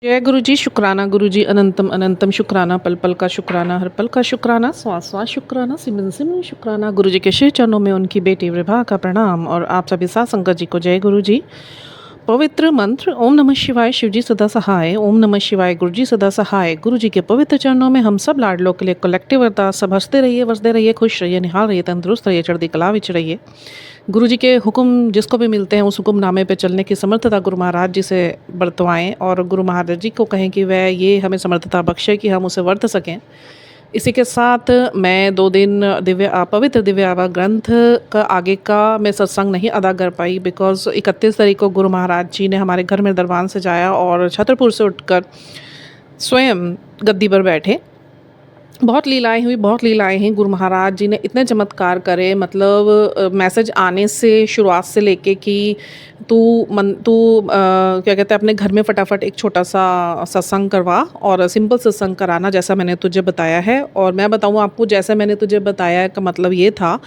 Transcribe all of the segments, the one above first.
जय गुरु जी, शुक्राना गुरु जी, अनंतम अनंतम शुक्राना, पल पल का शुक्राना, हर पल का शुक्राना, श्वास श्वास शुक्राना, सिमरन सिमरन शुक्राना। गुरु जी के श्री चरणों में उनकी बेटी विभा का प्रणाम और आप सभी साथ संगत जी को जय गुरु जी। पवित्र मंत्र ओम नमः शिवाय, शिव जी सदा सहाय। ओम नमः शिवाय, गुरु जी सदा सहाय। गुरु जी के पवित्र चरणों में हम सब लाडलों के लिए कलेक्टिव अरदास। सब हंसते रहिए, वसते रहिए, खुश रहिए, निहाल रहिए, तंदुरुस्त रहिए, चढ़ती कला विच रहिए। गुरु जी के हुक्म जिसको भी मिलते हैं उस हुक्मनामे पे चलने की समर्थता गुरु महाराज जी से बरतवाएं और गुरु महाराज जी को कहें कि वह ये हमें समर्थता बख्शे कि हम उसे वर्त सकें। इसी के साथ मैं 2 दिन पवित्र दिव्य आभा ग्रंथ का आगे का मैं सत्संग नहीं अदा कर पाई बिकॉज़ 31 तारीख को गुरु महाराज जी ने हमारे घर में दरबान सजाया और छतरपुर से उठकर स्वयं गद्दी पर बैठे। बहुत लीलाएँ हुई, बहुत लीलाएँ हैं। गुरु महाराज जी ने इतने चमत्कार करे, मतलब मैसेज आने से शुरुआत से लेके कि क्या कहते हैं, अपने घर में फटाफट एक छोटा-सा सत्संग करवा और सिंपल सत्संग कराना जैसा मैंने तुझे बताया है। और मैं बताऊँ आपको, जैसे मैंने तुझे बताया है का मतलब ये था,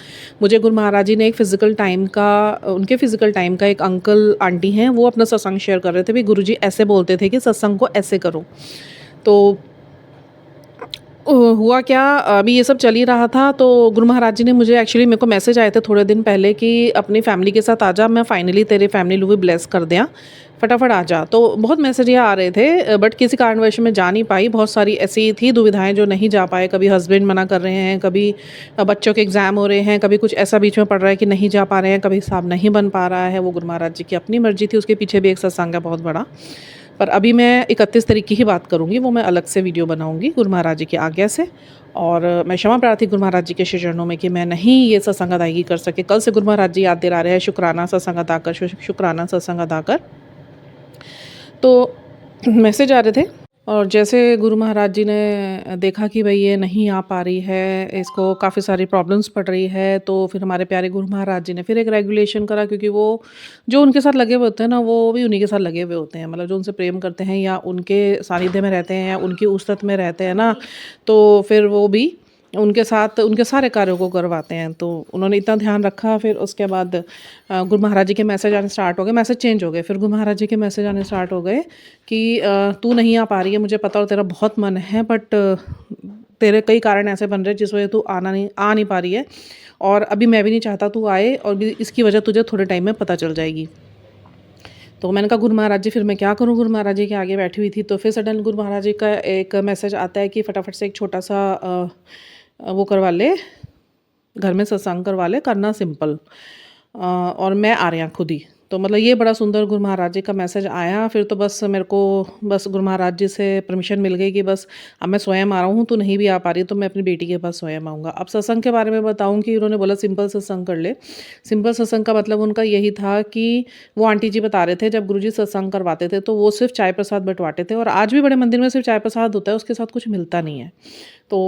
मुझे गुरु महाराज जी ने एक उनके फ़िज़िकल टाइम का एक अंकल आंटी हैं, वो अपना सत्संग शेयर कर रहे थे। भी गुरुजी ऐसे बोलते थे कि सत्संग को ऐसे करो। तो हुआ क्या, अभी ये सब चल ही रहा था तो गुरु महाराज जी ने मुझे एक्चुअली, मेरे को मैसेज आए थे थोड़े दिन पहले कि अपनी फैमिली के साथ आ जा, मैं फाइनली तेरी फैमिली भी ब्लेस कर दिया, फटाफट आ जा। तो बहुत मैसेज ये आ रहे थे बट किसी कारणवश मैं जा नहीं पाई। बहुत सारी ऐसी थी दुविधाएं जो नहीं जा पाए। कभी हस्बैंड मना कर रहे हैं, कभी बच्चों के एग्ज़ाम हो रहे हैं, कभी कुछ ऐसा बीच में पड़ रहा है कि नहीं जा पा रहे हैं, कभी हिसाब नहीं बन पा रहा है। वो गुरु महाराज जी की अपनी मर्जी थी, उसके पीछे भी एक सत्संग है बहुत बड़ा। पर अभी मैं 31 तारीख की ही बात करूँगी, वो मैं अलग से वीडियो बनाऊँगी गुरु महाराज जी की आज्ञा से। और मैं क्षमा प्रार्थी गुरु महाराज जी के श्री चरणों में कि मैं नहीं ये सत्संग अदायगी कर सके। कल से गुरु महाराज जी याद दिला रहे हैं शुक्राना सत्संग अदा कर, शुक्राना सत्संग अदा कर। तो मैसेज आ रहे थे और जैसे गुरु महाराज जी ने देखा कि भाई ये नहीं आ पा रही है, इसको काफ़ी सारी प्रॉब्लम्स पड़ रही है, तो फिर हमारे प्यारे गुरु महाराज जी ने फिर एक रेगुलेशन करा, क्योंकि वो जो उनके साथ लगे हुए होते हैं ना, वो भी उन्हीं के साथ लगे हुए होते हैं। मतलब जो उनसे प्रेम करते हैं या उनके सानिध्य में रहते हैं या उनकी उस्तत में रहते हैं ना, तो फिर वो भी उनके साथ उनके सारे कार्यों को करवाते हैं। तो उन्होंने इतना ध्यान रखा। फिर उसके बाद गुरु महाराज जी के मैसेज आने स्टार्ट हो गए, मैसेज चेंज हो गए। फिर गुरु महाराज जी के मैसेज आने स्टार्ट हो गए कि तू नहीं आ पा रही है, मुझे पता और तेरा बहुत मन है, बट तेरे कई कारण ऐसे बन रहे हैं जिस वजह तू आ नहीं पा रही है, और अभी मैं भी नहीं चाहता तू आए, और भी इसकी वजह तुझे थोड़े टाइम में पता चल जाएगी। तो मैंने कहा गुरु महाराज जी फिर मैं क्या करूँ। गुरु महाराज जी के आगे बैठी हुई थी तो फिर सडन गुरु महाराज जी का एक मैसेज आता है कि फटाफट से एक छोटा सा वो करवा ले, घर में सत्संग करवा ले, करना सिंपल, और मैं आ रहा खुद ही। तो मतलब ये बड़ा सुंदर गुरु महाराज जी का मैसेज आया। फिर तो बस मेरे को बस गुरु महाराज जी से परमिशन मिल गई कि बस अब मैं स्वयं आ रहा हूँ, तो नहीं भी आ पा रही तो मैं अपनी बेटी के पास स्वयं आऊँगा। अब सत्संग के बारे में बताऊँ कि उन्होंने बोला सिंपल सत्संग कर ले। सिंपल सत्संग का मतलब उनका यही था कि वो आंटी जी बता रहे थे जब गुरु जी सत्संग करवाते थे तो वो सिर्फ चाय प्रसाद बंटवाते थे, और आज भी बड़े मंदिर में सिर्फ चाय प्रसाद होता है, उसके साथ कुछ मिलता नहीं है। तो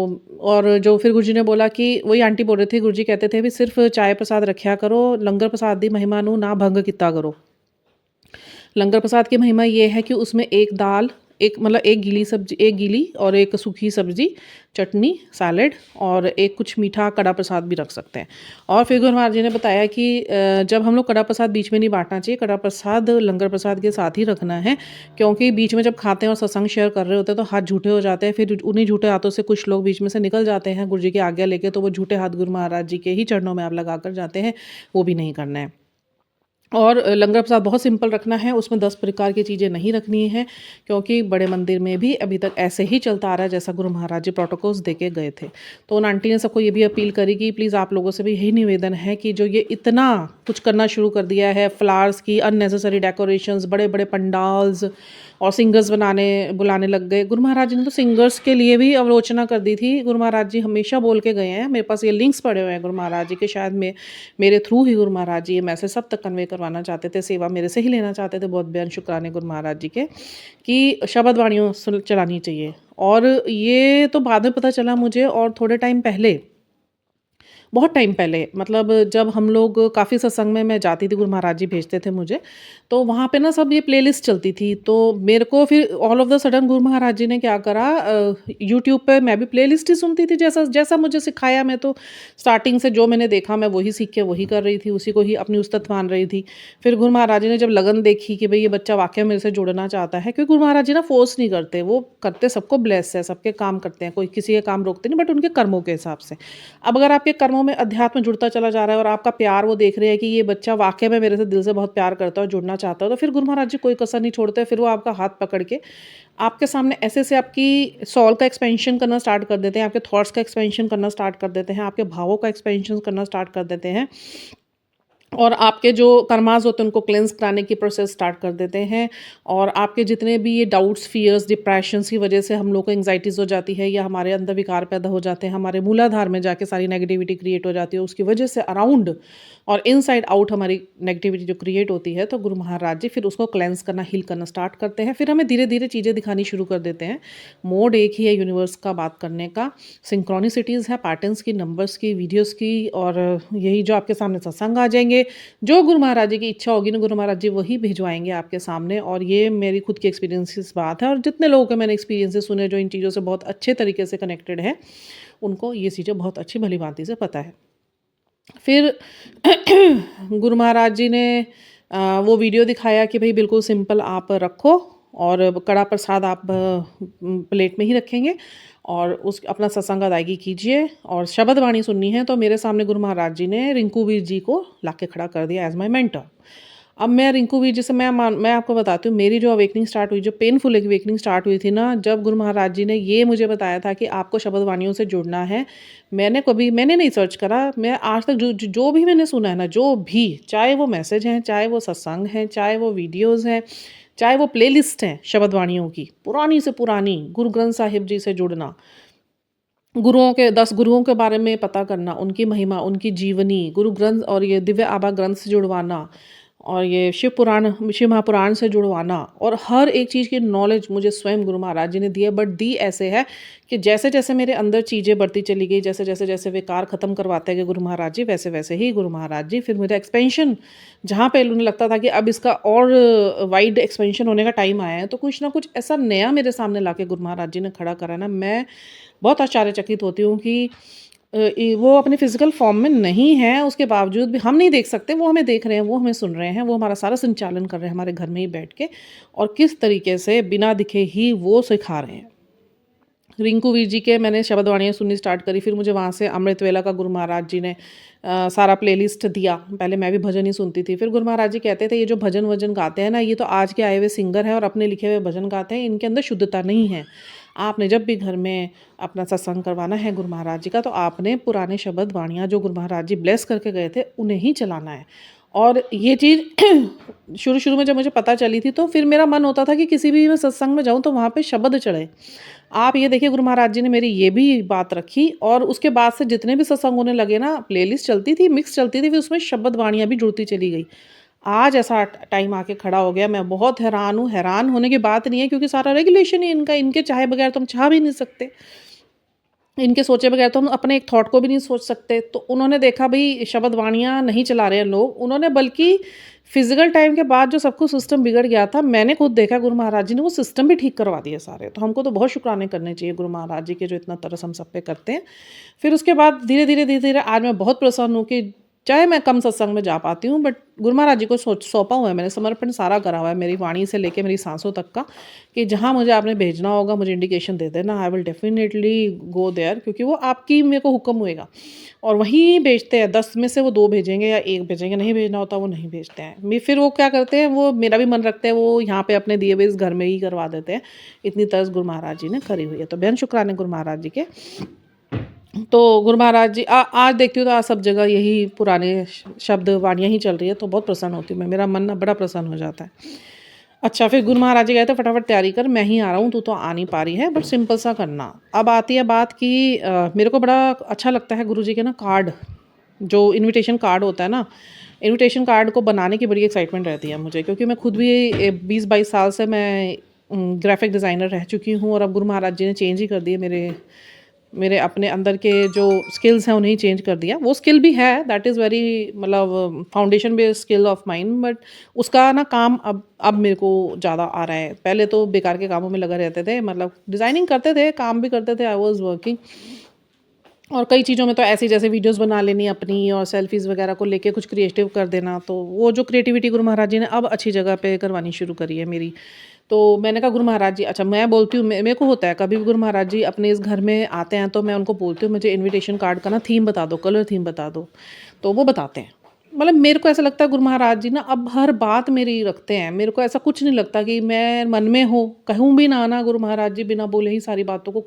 और जो फिर गुरुजी ने बोला कि वही आंटी बोल रही थी, गुरुजी कहते थे भी सिर्फ चाय प्रसाद रखा करो, लंगर प्रसाद दी महिमा नू ना भंग किता करो। लंगर प्रसाद की महिमा ये है कि उसमें एक दाल, एक मतलब एक गीली सब्जी, एक गीली और एक सूखी सब्जी, चटनी, सैलेड और एक कुछ मीठा कड़ा प्रसाद भी रख सकते हैं। और फिर गुरु महाराज जी ने बताया कि जब हम लोग कड़ा प्रसाद बीच में नहीं बांटना चाहिए, कड़ा प्रसाद लंगर प्रसाद के साथ ही रखना है, क्योंकि बीच में जब खाते हैं और सत्संग शेयर कर रहे होते हैं तो हाथ झूठे हो जाते हैं। फिर उन्हीं झूठे हाथों से कुछ लोग बीच में से निकल जाते हैं गुरु जी की आज्ञा लेके, तो वो झूठे हाथ गुरु महाराज जी के ही चरणों में आप लगा कर जाते हैं, वो भी नहीं करना है। और लंगर प्रसाद बहुत सिंपल रखना है, उसमें 10 प्रकार की चीज़ें नहीं रखनी हैं, क्योंकि बड़े मंदिर में भी अभी तक ऐसे ही चलता आ रहा है जैसा गुरु महाराज जी प्रोटोकॉल्स दे के गए थे। तो उन आंटी ने सबको ये भी अपील करी कि प्लीज़ आप लोगों से भी यही निवेदन है कि जो ये इतना कुछ करना शुरू कर दिया है, फ्लावर्स की अननेसेसरी डेकोरेशंस, बड़े बड़े पंडाल्स और सिंगर्स बुलाने लग गए। गुरु महाराज जी ने तो सिंगर्स के लिए भी आलोचना कर दी थी। गुरु महाराज जी हमेशा बोल के गए हैं, मेरे पास ये लिंक्स पड़े हुए हैं गुरु महाराज जी के, शायद मेरे थ्रू ही गुरु महाराज जी ये मैसेज सब तक कन्वे करवाना चाहते थे, सेवा मेरे से ही लेना चाहते थे। बहुत बेअन शुक्राने गुरु महाराज जी के कि शब्द वाणियों चलानी चाहिए। और ये तो बाद में पता चला मुझे, और थोड़े टाइम पहले बहुत टाइम पहले, मतलब जब हम लोग काफ़ी सत्संग में मैं जाती थी, गुरु महाराज जी भेजते थे मुझे, तो वहाँ पे ना सब ये प्लेलिस्ट चलती थी। तो मेरे को फिर all of the sudden Guru Maharaj जी ने क्या करा, यूट्यूब पे मैं भी प्लेलिस्ट ही सुनती थी, जैसा जैसा मुझे सिखाया, मैं तो स्टार्टिंग से जो मैंने देखा मैं वही सीख के वही कर रही थी, उसी को ही अपनी उस्ताद मान रही थी। फिर गुरु महाराज जी ने जब लगन देखी कि भई ये बच्चा वाक़ई मेरे से जुड़ना चाहता है, क्योंकि गुरु महाराज जी ना फ़ोर्स नहीं करते, वो करते सबको ब्लेस है, सबके काम करते हैं, कोई किसी के काम रोकते नहीं, बट उनके कर्मों के हिसाब से। अब अगर आपके कर्मों में अध्यात्म जुड़ता चला जा रहा है और आपका प्यार वो देख रहे हैं कि ये बच्चा वाक़ई में मेरे से दिल से बहुत प्यार करता है और जुड़ना चाहता है, तो फिर गुरु महाराज जी कोई कसर नहीं छोड़ते, फिर वो आपका हाथ पकड़ के आपके सामने ऐसे-ऐसे आपकी सोल का एक्सपेंशन करना स्टार्ट कर देते हैं, आपके थॉट्स का एक्सपेंशन करना स्टार्ट कर देते हैं, आपके भावों का एक्सपेंशन करना स्टार्ट कर देते हैं। और आपके जो कर्मास होते हैं उनको क्लेंस कराने की प्रोसेस स्टार्ट कर देते हैं। और आपके जितने भी ये डाउट्स, फियर्स, डिप्रेशंस की वजह से हम लोग को एंग्जाइटीज़ हो जाती है या हमारे अंदर विकार पैदा हो जाते हैं, हमारे मूलाधार में जाके सारी नेगेटिविटी क्रिएट हो जाती है, उसकी वजह से अराउंड और इनसाइड आउट हमारी नेगेटिविटी जो क्रिएट होती है, तो गुरु महाराज जी फिर उसको क्लेंस करना, हील करना स्टार्ट करते हैं। फिर हमें धीरे धीरे चीज़ें दिखानी शुरू कर देते हैं। मोड एक ही है यूनिवर्स का बात करने का, सिंक्रोनिसिटीज़ है, पैटर्न्स की, नंबर्स की, वीडियोज़ की, और यही जो आपके सामने सत्संग आ जाएंगे, जो गुरु महाराज जी की इच्छा होगी ना, गुरु महाराज जी वही भिजवाएँगे आपके सामने। और ये मेरी खुद की एक्सपीरियंसेस बात है, और जितने लोगों के मैंने एक्सपीरियंसेस सुने जो इन चीज़ों से बहुत अच्छे तरीके से कनेक्टेड हैं, उनको ये चीज़ें बहुत अच्छी भली-भाँति से पता है। फिर गुरु महाराज जी ने वो वीडियो दिखाया कि भई बिल्कुल सिंपल आप रखो, और कड़ा प्रसाद आप प्लेट में ही रखेंगे, और उस अपना सत्संग अदायगी कीजिए और शब्द वाणी सुननी है। तो मेरे सामने गुरु महाराज जी ने रिंकू वीर जी को लाके खड़ा कर दिया एज़ माय मेंटर। अब मैं रिंकू वीर जी से मैं आपको बताती हूँ, मेरी जो अवेकनिंग स्टार्ट हुई, जो पेनफुल अवेकनिंग स्टार्ट हुई थी ना, जब गुरु महाराज जी ने ये मुझे बताया था कि आपको शब्द वाणियों से जुड़ना है। मैंने नहीं सर्च करा, मैं आज तक जो भी मैंने सुना है ना, जो भी, चाहे वो मैसेज हैं, चाहे वो सत्संग हैं, चाहे वो वीडियोज़ हैं, चाहे वो प्लेलिस्ट हैं शब्द वाणियों की, पुरानी से पुरानी, गुरु ग्रंथ साहिब जी से जुड़ना, गुरुओं के 10 गुरुओं के बारे में पता करना, उनकी महिमा, उनकी जीवनी, गुरु ग्रंथ और ये दिव्य आबा ग्रंथ से जुड़वाना, और ये शिव महापुराण से जुड़वाना, और हर एक चीज़ की नॉलेज मुझे स्वयं गुरु महाराज जी ने दी है। बट दी ऐसे है कि जैसे-जैसे मेरे अंदर चीज़ें बढ़ती चली गई, जैसे-जैसे विकार ख़त्म करवाते गए गुरु महाराज जी, वैसे-वैसे ही गुरु महाराज जी फिर मेरा एक्सपेंशन, जहाँ पे उन्हें लगता था कि अब इसका और वाइड एक्सपेंशन होने का टाइम आया है, तो कुछ ना कुछ ऐसा नया मेरे सामने लाके गुरु महाराज जी ने खड़ा करा ना, मैं बहुत आश्चर्यचकित होती हूँ कि वो अपने फिजिकल फॉर्म में नहीं है, उसके बावजूद भी हम नहीं देख सकते, वो हमें देख रहे हैं, वो हमें सुन रहे हैं, वो हमारा सारा संचालन कर रहे हैं हमारे घर में ही बैठ के, और किस तरीके से बिना दिखे ही वो सिखा रहे हैं। रिंकू वीर जी के मैंने शब्द वाणियाँ सुननी स्टार्ट करी, फिर मुझे वहाँ से अमृत वेला का गुरु महाराज जी ने सारा प्लेलिस्ट दिया। पहले मैं भी भजन ही सुनती थी, फिर गुरु महाराज जी कहते थे ये जो भजन वजन गाते हैं ना, ये तो आज के आए हुए सिंगर हैं और अपने लिखे हुए भजन गाते हैं, इनके अंदर शुद्धता नहीं है। आपने जब भी घर में अपना सत्संग करवाना है गुरु महाराज जी का, तो आपने पुराने शब्द वाणियाँ जो गुरु महाराज जी ब्लेस करके गए थे, उन्हें ही चलाना है। और ये चीज़ शुरू-शुरू में जब मुझे पता चली थी, तो फिर मेरा मन होता था कि किसी भी मैं सत्संग में जाऊँ तो वहाँ पे शब्द चढ़े। आप ये देखिए, गुरु महाराज जी ने मेरी ये भी बात रखी, और उसके बाद से जितने भी सत्संग होने लगे ना, प्लेलिस्ट चलती थी, मिक्स चलती थी, फिर उसमें शब्द वाणियाँ भी जुड़ती चली गई। आज ऐसा टाइम आके खड़ा हो गया, मैं बहुत हैरान हूँ। हैरान होने की बात नहीं है, क्योंकि सारा रेगुलेशन ही इनका, इनके चाहे बगैर तो हम चाह भी नहीं सकते। इनके सोचे बगैर तो हम अपने एक थॉट को भी नहीं सोच सकते। तो उन्होंने देखा भई शब्द वाणियाँ नहीं चला रहे हैं लोग, उन्होंने बल्कि फिज़िकल टाइम के बाद जो सब कुछ सिस्टम बिगड़ गया था, मैंने खुद देखा गुरु महाराज जी ने वो सिस्टम भी ठीक करवा दिए सारे। तो हमको तो बहुत शुक्राने करने चाहिए गुरु महाराज जी के, जो इतना तरस हम सब पे करते हैं। फिर उसके बाद धीरे-धीरे आज मैं बहुत प्रसन्न हूँ कि चाहे मैं कम सत्संग में जा पाती हूँ, बट गुरु महाराज जी को सौंपा हुआ है मैंने, समर्पण सारा करा हुआ है, मेरी वाणी से लेके मेरी सांसों तक का, कि जहाँ मुझे आपने भेजना होगा मुझे इंडिकेशन दे देना, I will definitely go there, क्योंकि वो आपकी मेरे को हुक्म होएगा। और वहीं भेजते हैं, 10 में से वो 2 भेजेंगे या 1 भेजेंगे, नहीं भेजना होता वो नहीं भेजते हैं। फिर वो क्या करते हैं, वो मेरा भी मन रखते हैं, वो यहाँ पे अपने दिए हुए इस घर में ही करवा देते हैं। इतनी तरस गुरु महाराज जी ने करी हुई है, तो बेहद शुक्राने गुरु महाराज जी के। तो गुरु महाराज जी आज देखती हूँ तो आज सब जगह यही पुराने शब्द वाणियाँ ही चल रही है, तो बहुत प्रसन्न होती हूँ मैं, मेरा मन ना बड़ा प्रसन्न हो जाता है। अच्छा, फिर गुरु महाराज जी कहते फटाफट तैयारी कर, मैं ही आ रहा हूँ, तू तो आ नहीं पा रही है, बट सिंपल सा करना। अब आती है बात कि मेरे को बड़ा अच्छा लगता है गुरु जी के ना कार्ड, जो इन्विटेशन कार्ड होता है ना, इन्विटेशन कार्ड को बनाने की बड़ी एक्साइटमेंट रहती है मुझे, क्योंकि मैं खुद भी 20-22 साल से मैं ग्राफिक डिज़ाइनर रह चुकी हूँ, और अब गुरु महाराज जी ने चेंज ही कर दिए मेरे मेरे अपने अंदर के जो स्किल्स हैं उन्हें चेंज कर दिया। वो स्किल भी है, दैट इज़ वेरी मतलब foundation based skill of mind, but उसका ना काम अब मेरे को ज़्यादा आ रहा है। पहले तो बेकार के कामों में लगे रहते थे, मतलब डिज़ाइनिंग करते थे, काम भी करते थे, आई वाज़ वर्किंग, और कई चीज़ों में तो ऐसी जैसे वीडियोस बना लेनी अपनी और सेल्फीज़ वगैरह को लेके कुछ क्रिएटिव कर देना, तो वो जो क्रिएटिविटी गुरु महाराज जी ने अब अच्छी जगह पे करवानी शुरू करी है मेरी। तो मैंने कहा गुरु महाराज जी, अच्छा मैं बोलती हूँ, मेरे को होता है कभी भी गुरु महाराज जी अपने इस घर में आते हैं तो मैं उनको बोलती हूँ मुझे इनविटेशन कार्ड का ना थीम बता दो, कलर थीम बता दो, तो वो बताते हैं। मतलब मेरे को ऐसा लगता है गुरु महाराज जी ना अब हर बात मेरी रखते हैं, मेरे को ऐसा कुछ नहीं लगता कि मैं मन में हो कहूँ भी ना, गुरु महाराज जी बिना बोले ही सारी बातों को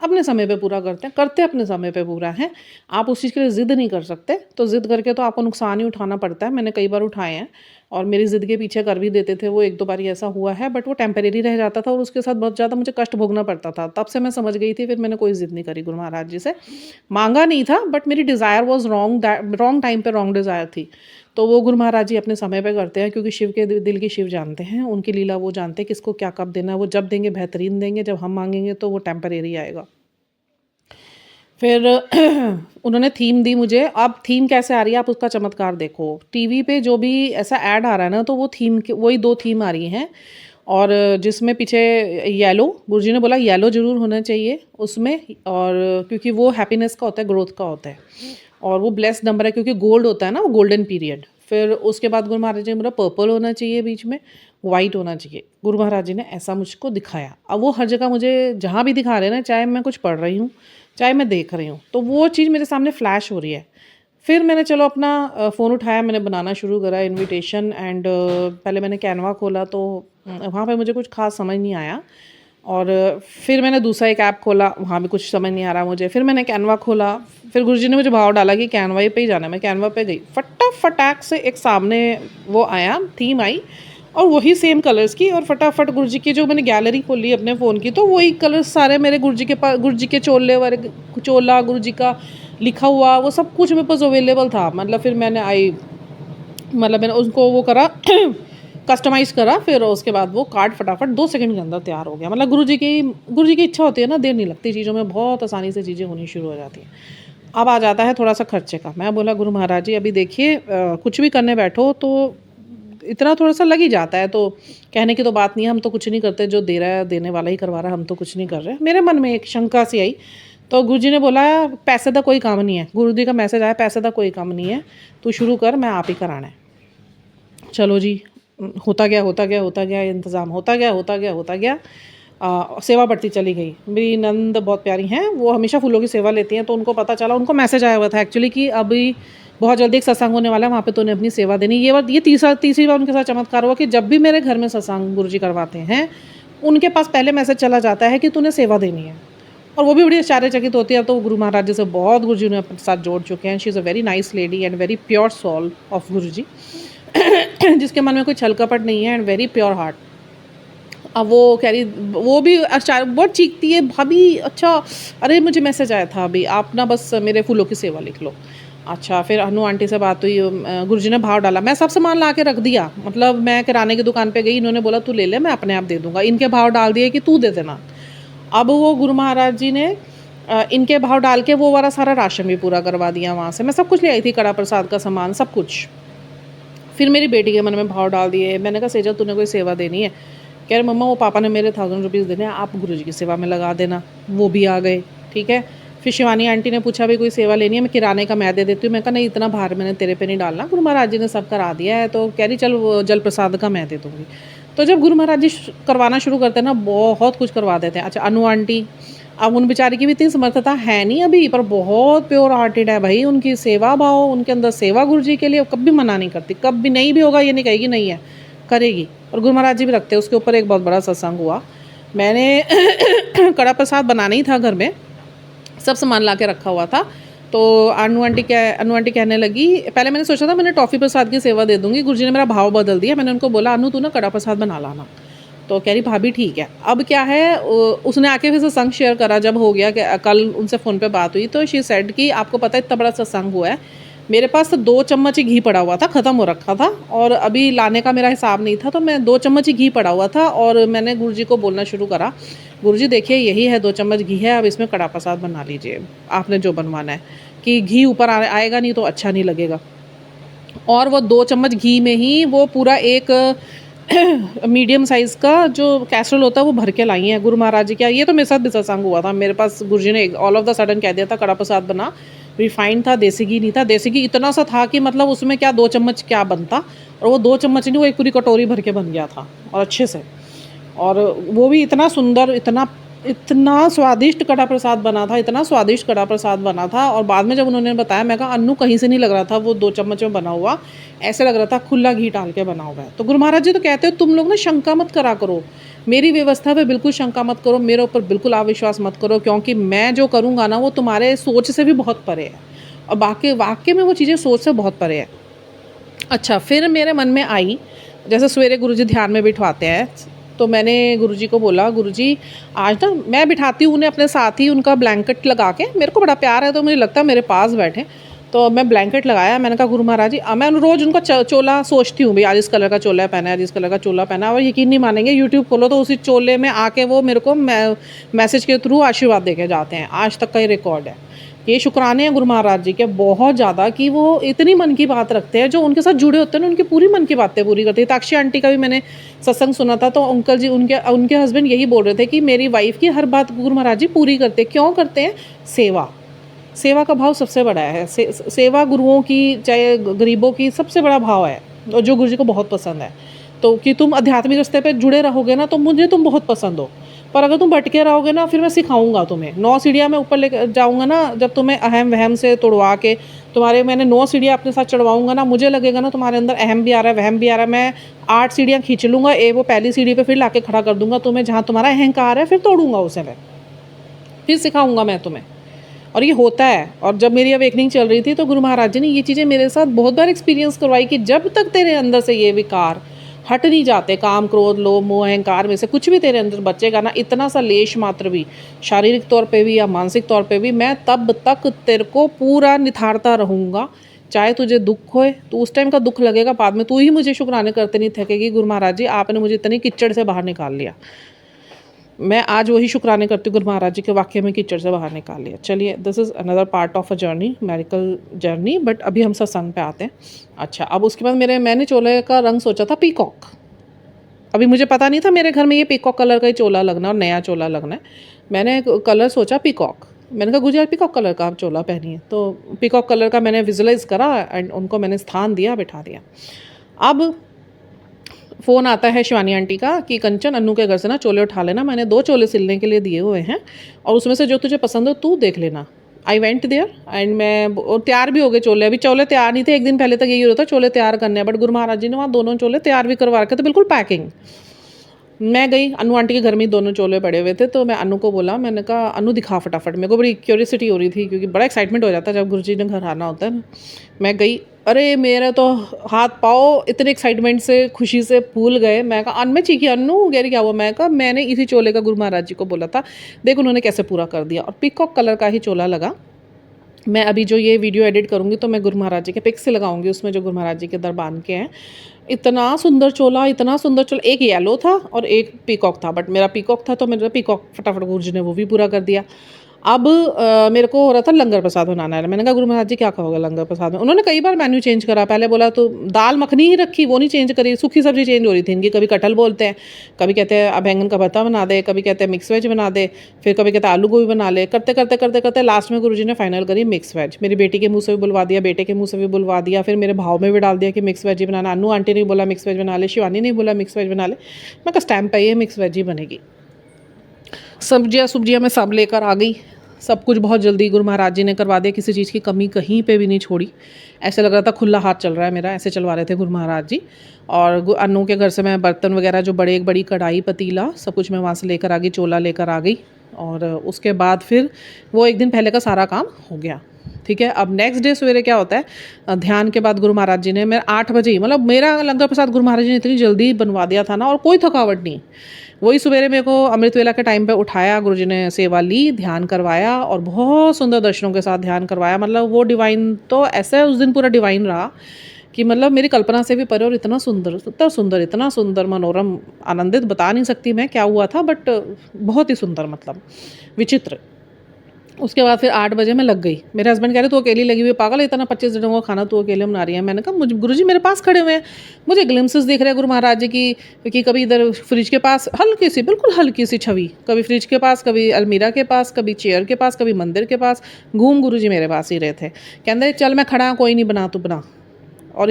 अपने समय पे पूरा करते अपने समय पे पूरा है। आप उस चीज़ के लिए ज़िद नहीं कर सकते, तो ज़िद करके तो आपको नुकसान ही उठाना पड़ता है। मैंने कई बार उठाए हैं और मेरी ज़िद के पीछे कर भी देते थे वो, 1-2 बार ऐसा हुआ है, बट वो टेम्परेरी रह जाता था और उसके साथ बहुत ज़्यादा मुझे कष्ट भोगना पड़ता था। तब से मैं समझ गई थी, फिर मैंने कोई ज़िद नहीं करी गुरु महाराज जी से। माँगा नहीं था, बट मेरी desire was wrong, wrong time पे रॉन्ग डिज़ायर थी। तो वो गुरु महाराज जी अपने समय पे करते हैं, क्योंकि शिव के दिल की शिव जानते हैं, उनकी लीला वो जानते हैं किसको क्या कब देना है। वो जब देंगे बेहतरीन देंगे, जब हम मांगेंगे तो वो टेम्परेरी आएगा। फिर उन्होंने थीम दी मुझे। अब थीम कैसे आ रही है आप उसका चमत्कार देखो। टीवी पे जो भी ऐसा ऐड आ रहा है ना, तो वो थीम के वही 2 थीम आ रही हैं, और जिसमें पीछे येलो, गुरुजी ने बोला येलो ज़रूर होना चाहिए उसमें, और क्योंकि वो हैप्पीनेस का होता है, ग्रोथ का होता है, और वो ब्लेस्ड नंबर है क्योंकि गोल्ड होता है ना, वो गोल्डन पीरियड। फिर उसके बाद गुरु महाराज जी ने बोला पर्पल होना चाहिए, बीच में वाइट होना चाहिए। गुरु महाराज जी ने ऐसा मुझको दिखाया। अब वो हर जगह मुझे जहाँ भी दिखा रहे हैं ना, चाहे मैं कुछ पढ़ रही हूँ चाहे मैं देख रही हूँ, तो वो चीज़ मेरे सामने फ्लैश हो रही है। फिर मैंने चलो अपना फ़ोन उठाया, मैंने बनाना शुरू करा इनविटेशन, एंड पहले मैंने कैनवा खोला, तो वहाँ पे मुझे कुछ ख़ास समझ नहीं आया, और फिर मैंने दूसरा एक ऐप खोला, वहाँ भी कुछ समझ नहीं आ रहा मुझे। फिर मैंने कैनवा खोला, फिर गुरुजी ने मुझे भाव डाला कि कैनवा पे ही जाना है। मैं कैनवा पे गई, फटाफट से एक सामने वो आया, थीम आई, और वही सेम कलर्स की, और फटाफट गुरुजी की जो मैंने गैलरी खोली अपने फ़ोन की, तो वही कलर्स सारे मेरे गुरुजी के पास, गुरुजी के चोले वाले चोला, गुरुजी का लिखा हुआ, वो सब कुछ मेरे पास अवेलेबल था। मतलब फिर मैंने उसको वो करा कस्टमाइज़ करा, फिर उसके बाद वो कार्ड फटाफट 2 सेकंड के अंदर तैयार हो गया। मतलब गुरुजी की इच्छा होती है ना, देर नहीं लगती चीज़ों में, बहुत आसानी से चीज़ें होनी शुरू हो जाती हैं। अब आ जाता है थोड़ा-सा खर्चे का। मैं बोला गुरु महाराज जी अभी देखिए, कुछ भी करने बैठो तो इतना थोड़ा-सा लग ही जाता है, तो कहने की तो बात नहीं है, हम तो कुछ नहीं करते, जो दे रहा है देने वाला ही करवा रहा है, हम तो कुछ नहीं कर रहे। मेरे मन में एक शंका सी आई, तो गुरुजी ने बोला पैसे का कोई काम नहीं है, गुरुजी का मैसेज आया पैसे का कोई काम नहीं है, तू शुरू कर, मैं आप ही कराना है। चलो जी, होता गया इंतज़ाम, होता गया। सेवा बढ़ती चली गई। मेरी नंद बहुत प्यारी हैं, वो हमेशा फूलों की सेवा लेती हैं, तो उनको पता चला, उनको मैसेज आया हुआ था एक्चुअली कि अभी बहुत जल्दी एक सत्संग होने वाला है, वहाँ पे तूने अपनी सेवा देनी। ये तीसरी बार उनके साथ चमत्कार हुआ कि जब भी मेरे घर में सत्संग गुरुजी करवाते हैं, उनके पास पहले मैसेज चला जाता है कि तूने सेवा देनी है, और वो भी बड़ी आश्चर्यचकित होती है। अब तो वो गुरु महाराज जी से बहुत गुरुजी उन्हें अपने साथ जोड़ चुके हैं। She is a very nice lady and very pure soul of Guruji, जिसके मन में कोई छल कपट नहीं है, एंड वेरी प्योर हार्ट। अब वो कह रही, वो भी बहुत चीखती है, भाभी अच्छा, अरे मुझे मैसेज आया था अभी, आप ना बस मेरे फूलों की सेवा लिख लो। अच्छा, फिर अनु आंटी से बात हुई, गुरुजी ने भाव डाला, मैं सब सामान ला के रख दिया, मतलब मैं किराने की दुकान पे गई, इन्होंने बोला तू ले ले, मैं अपने आप दे दूंगा, इनके भाव डाल दिए कि तू दे देना। अब वो गुरु महाराज जी ने इनके भाव डाल के वो वाला सारा राशन भी पूरा करवा दिया वहाँ से। मैं सब कुछ ले आई थी, कड़ा प्रसाद का सामान, सब कुछ। फिर मेरी बेटी के मन में भाव डाल दिए। मैंने कहा सेजल तूने कोई सेवा देनी है? कह रहे मम्मा वो पापा ने मेरे 1000 रुपीज़ देने हैं, आप गुरुजी की सेवा में लगा देना। वो भी आ गए, ठीक है। फिर शिवानी आंटी ने पूछा भाई कोई सेवा लेनी है, मैं किराने का मैं दे देती हूँ। मैं कहा नहीं, इतना भार मैंने तेरे पे नहीं डालना, गुरु महाराज जी ने सब करा दिया है। तो कह रही चल वो जल प्रसाद का मैं दे दूँगी। तो जब गुरु महाराज जी करवाना शुरू करते हैं ना, बहुत कुछ करवा देते हैं। अच्छा, अनु आंटी, अब उन बेचारी की भी इतनी समर्थता है नहीं अभी, पर बहुत प्योर हार्टेड है भाई, उनकी सेवा भाव, उनके अंदर सेवा गुरुजी के लिए कभी मना नहीं करती, कभी नहीं भी होगा ये नहीं कहेगी नहीं है, करेगी। और गुरु महाराज जी भी रखते हैं। उसके ऊपर एक बहुत बड़ा सत्संग हुआ। मैंने कड़ा प्रसाद बनाना ही था घर में, सब सामान ला के रखा हुआ था। तो अनु आंटी कहने लगी, पहले मैंने सोचा था मैंने टॉफ़ी प्रसाद की सेवा दे दूँगी, गुरुजी ने मेरा भाव बदल दिया। मैंने उनको बोला अनु तू ना कड़ा प्रसाद बना लाना। तो कह रही भाभी ठीक है। अब क्या है, उसने आके फिर सत्संग शेयर करा जब हो गया कि कल उनसे फ़ोन पे बात हुई, तो शी सेड कि आपको पता है इतना बड़ा सत्संग हुआ है, मेरे पास तो 2 चम्मच ही घी पड़ा हुआ था, ख़त्म हो रखा था और अभी लाने का मेरा हिसाब नहीं था, तो मैं 2 चम्मच ही घी पड़ा हुआ था और मैंने गुरुजी को बोलना शुरू करा, गुरुजी देखिए यही है 2 चम्मच घी है, अब इसमें कड़ा प्रसाद बना लीजिए, आपने जो बनवाना है, कि घी ऊपर आएगा नहीं तो अच्छा नहीं लगेगा। और वो 2 चम्मच घी में ही वो पूरा एक मीडियम साइज़ का जो कैसरोल होता है वो भर के लाई हैं गुरु महाराज जी। क्या ये तो मेरे साथ भी सत्संग हुआ था, मेरे पास गुरुजी ने ऑल ऑफ द सडन कह दिया था कड़ा प्रसाद बना, रिफाइंड था, देसी घी नहीं था, देसी घी इतना सा था कि मतलब उसमें क्या 2 चम्मच क्या बनता, और वो 2 चम्मच नहीं वो एक पूरी कटोरी भर के बन गया था और अच्छे से, और वो भी इतना सुंदर, इतना इतना स्वादिष्ट कड़ा प्रसाद बना था, इतना स्वादिष्ट कड़ा प्रसाद बना था। और बाद में जब उन्होंने बताया, मैं कहा अन्नू कहीं से नहीं लग रहा था वो 2 चम्मच में बना हुआ, ऐसे लग रहा था खुला घी डाल के बना हुआ है। तो गुरु महाराज जी तो कहते हो तुम लोग ना शंका मत करा करो, मेरी व्यवस्था पे बिल्कुल शंका मत करो, मेरे ऊपर बिल्कुल अविश्वास मत करो, क्योंकि मैं जो करूँगा ना वो तुम्हारे सोच से भी बहुत परे है, और बाकी वाकई में वो चीज़ें सोच से बहुत परे है। अच्छा, फिर मेरे मन में आई, जैसे सवेरे गुरुजी ध्यान में बिठवाते हैं, तो मैंने गुरुजी को बोला, गुरुजी आज ना मैं बिठाती हूँ उन्हें अपने साथ ही, उनका ब्लैंकेट लगा के, मेरे को बड़ा प्यार है तो मुझे लगता है मेरे पास बैठे, तो मैं ब्लैंकेट लगाया, मैंने कहा गुरु महाराज जी, मैं रोज़ उनका चोला सोचती हूँ, भाई आज इस कलर का चोला पहना है, आज इस कलर का चोला पहना है, और यकीन नहीं मानेंगे, यूट्यूब खोलो तो उसी चोले में आके वो मेरे को मैसेज के थ्रू आशीर्वाद दे के जाते हैं, आज तक का ही रिकॉर्ड है। ये शुक्राने हैं गुरु महाराज जी के बहुत ज़्यादा, कि वो इतनी मन की बात रखते हैं, जो उनके साथ जुड़े होते हैं ना उनकी पूरी मन की बातें पूरी करते हैं। ताक्षी आंटी का भी मैंने सत्संग सुना था, तो अंकल जी उनके हस्बैंड यही बोल रहे थे कि मेरी वाइफ की हर बात गुरु महाराज जी पूरी करते हैं। क्यों करते हैं? सेवा, सेवा का भाव सबसे बड़ा है। सेवा गुरुओं की चाहे गरीबों की सबसे बड़ा भाव है, और जो गुरु जी को बहुत पसंद है। तो कि तुम आध्यात्मिक रास्ते पे जुड़े रहोगे ना, तो मुझे तुम बहुत पसंद हो, पर अगर तुम भटके रहोगे ना, फिर मैं सिखाऊंगा तुम्हें, 9 सीढ़ियाँ मैं ऊपर ले जाऊँगा ना, जब तुम्हें अहम वहम से तोड़वा के तुम्हारे मैंने 9 सीढ़ियाँ अपने साथ चढ़वाऊँगा ना, मुझे लगेगा ना तुम्हारे अंदर अहम भी आ रहा है, वहम भी आ रहा है, मैं 8 सीढ़ियाँ खींच लूँगा, वो पहली सीढ़ी पे फिर लाके खड़ा कर दूँगा तुम्हें, जहाँ तुम्हारा अहंकार है फिर तोड़ूँगा उसे मैं, फिर सिखाऊँगा मैं तुम्हें। और ये होता है। और जब मेरी अवेकनिंग चल रही थी, तो गुरु महाराज जी ने ये चीज़ें मेरे साथ बहुत बार एक्सपीरियंस करवाई, कि जब तक तेरे अंदर से ये विकार हट नहीं जाते, काम क्रोध लोभ मोह अहंकार में से कुछ भी तेरे अंदर बचेगा ना, इतना सा लेश मात्र भी, शारीरिक तौर पे भी या मानसिक तौर पे भी, मैं तब तक तेरे को पूरा निथारता रहूँगा। चाहे तुझे दुख होए, तो उस टाइम का दुख लगेगा, बाद में तू ही मुझे शुक्राने करते नहीं थकेगी, गुरु महाराज जी आपने मुझे इतनी कीचड़ से बाहर निकाल लिया। मैं आज वही शुक्राने करती हूँ गुरु महाराज जी के, वाक्य में कीचड़ से बाहर निकाल लिया। चलिए, this is another part of a journey, medical journey, but अभी हम सत्संग पे आते हैं। अच्छा, अब उसके बाद मैंने चोले का रंग सोचा था पीकॉक। अभी मुझे पता नहीं था मेरे घर में ये पीकॉक कलर का ही चोला लगना और नया चोला लगना है। मैंने कलर सोचा पीकॉक। मैंने कहा गुजरात पीकॉक कलर का आप चोला पहनिए, तो पीकॉक कलर का मैंने विजुलाइज़ करा एंड उनको मैंने स्थान दिया, बिठा दिया। अब फ़ोन आता है शिवानी आंटी का कि कंचन अन्नू के घर से ना चोले उठा लेना, मैंने 2 चोले सिलने के लिए दिए हुए हैं, और उसमें से जो तुझे पसंद हो तू देख लेना। आई वेंट देयर एंड मैं तैयार भी हो गए चोले। अभी चोले तैयार नहीं थे, एक दिन पहले तक यही होता चोले तैयार करने हैं, बट गुरु महाराज जी ने वहाँ दोनों चोले तैयार भी करवा रखे थे, बिल्कुल पैकिंग। मैं गई, अनु आंटी के घर में दोनों चोले पड़े हुए थे, तो मैं अनु को बोला, मैंने कहा अनु दिखा फटाफट, मेरे को बड़ी क्यूरियोसिटी हो रही थी, क्योंकि बड़ा एक्साइटमेंट हो जाता है जब गुरुजी ने घर आना होता है ना। मैं गई, अरे मेरे तो हाथ पाँव इतने एक्साइटमेंट से खुशी से फूल गए। मैं कहा मैं चीखी, अन्नू कह रही क्या हुआ? मैं कहा मैंने इसी चोले का गुरु महाराज जी को बोला था, देख उन्होंने कैसे पूरा कर दिया, और पीकॉक कलर का ही चोला लगा। मैं अभी जो ये वीडियो एडिट करूँगी तो मैं गुरु महाराज जी के पिक से लगाऊंगी, उसमें जो गुरु महाराज जी के दरबान के हैं। इतना सुंदर चोला, इतना सुंदर चोला, एक येलो था और एक पीकॉक था, बट मेरा पीकॉक था तो मेरा पीकॉक फटाफट गुरु जी ने वो भी पूरा कर दिया। अब मेरे को हो रहा था लंगर प्रसाद बनाना है। मैंने कहा गुरु महाराज जी क्या कहोगे लंगर प्रसाद में? उन्होंने कई बार मेन्यू चेंज करा, पहले बोला तो दाल मखनी ही रखी, वो नहीं चेंज करी, सूखी सब्जी चेंज हो रही थी इनकी, कभी कटहल बोलते हैं, कभी कहते हैं अब बैंगन का भरता बना दे, कभी कहते हैं मिक्स वेज बना दे, फिर कभी कहते हैं आलू गोभी बना ले, करते करते करते करते लास्ट में गुरुजी ने फाइनल करी मिक्स वेज। मेरी बेटी के मुँह से भी बुलवा दिया, बेटे के मुँह से भी बुलवा दिया, फिर मेरे भाव में भी डाल दिया कि मिक्स वेज ही बनाना। अनु आंटी ने बोला मिक्स वेज बना ले, शिवानी ने बोला मिक्स वेज बना ले। मैं कहा स्टैम्प पे ये मिक्स वेज ही बनेगी। सब्जियाँ मैं सब लेकर आ गई, सब कुछ बहुत जल्दी गुरु महाराज जी ने करवा दिया, किसी चीज़ की कमी कहीं पे भी नहीं छोड़ी। ऐसे लग रहा था खुला हाथ चल रहा है मेरा, ऐसे चलवा रहे थे गुरु महाराज जी। और अनु के घर से मैं बर्तन वगैरह जो बड़ी कढ़ाई पतीला सब कुछ मैं वहाँ से लेकर आ गई, चोला लेकर आ गई। और उसके बाद फिर वो एक दिन पहले का सारा काम हो गया, ठीक है। अब नेक्स्ट डे सवेरे क्या होता है, ध्यान के बाद गुरु महाराज जी ने, मैं 8 बजे ही, मतलब मेरा लंगर प्रसाद गुरु महाराज जी ने इतनी जल्दी बनवा दिया था ना, और कोई थकावट नहीं। वही सवेरे मेरे को अमृत वेला के टाइम पे उठाया, गुरु जी ने सेवा ली, ध्यान करवाया, और बहुत सुंदर दर्शनों के साथ ध्यान करवाया। मतलब वो डिवाइन तो ऐसा उस दिन पूरा डिवाइन रहा कि मतलब मेरी कल्पना से भी परे, और इतना सुंदर, इतना सुंदर, इतना सुंदर, मनोरम, आनंदित बता नहीं सकती मैं क्या हुआ था, बट बहुत ही सुंदर, मतलब विचित्र। उसके बाद फिर 8 बजे मैं लग गई। मेरे हस्बैंड कह रहे तू अकेली लगी हुई है, पागल है, इतना 25 जनों का खाना तू अकेले बना रही है। मैंने कहा मुझे गुरुजी मेरे पास खड़े हुए हैं, मुझे ग्लिम्सेस दिख रहे हैं गुरु महाराज जी की, कि कभी इधर फ्रिज के पास हल्की सी, बिल्कुल हल्की सी छवि, कभी फ्रिज के पास, कभी अलमीरा के पास, कभी चेयर के पास, कभी मंदिर के पास, घूम गुरुजी मेरे पास ही रहे थे। कहते चल मैं खड़ा, कोई नहीं, बना तू बना। और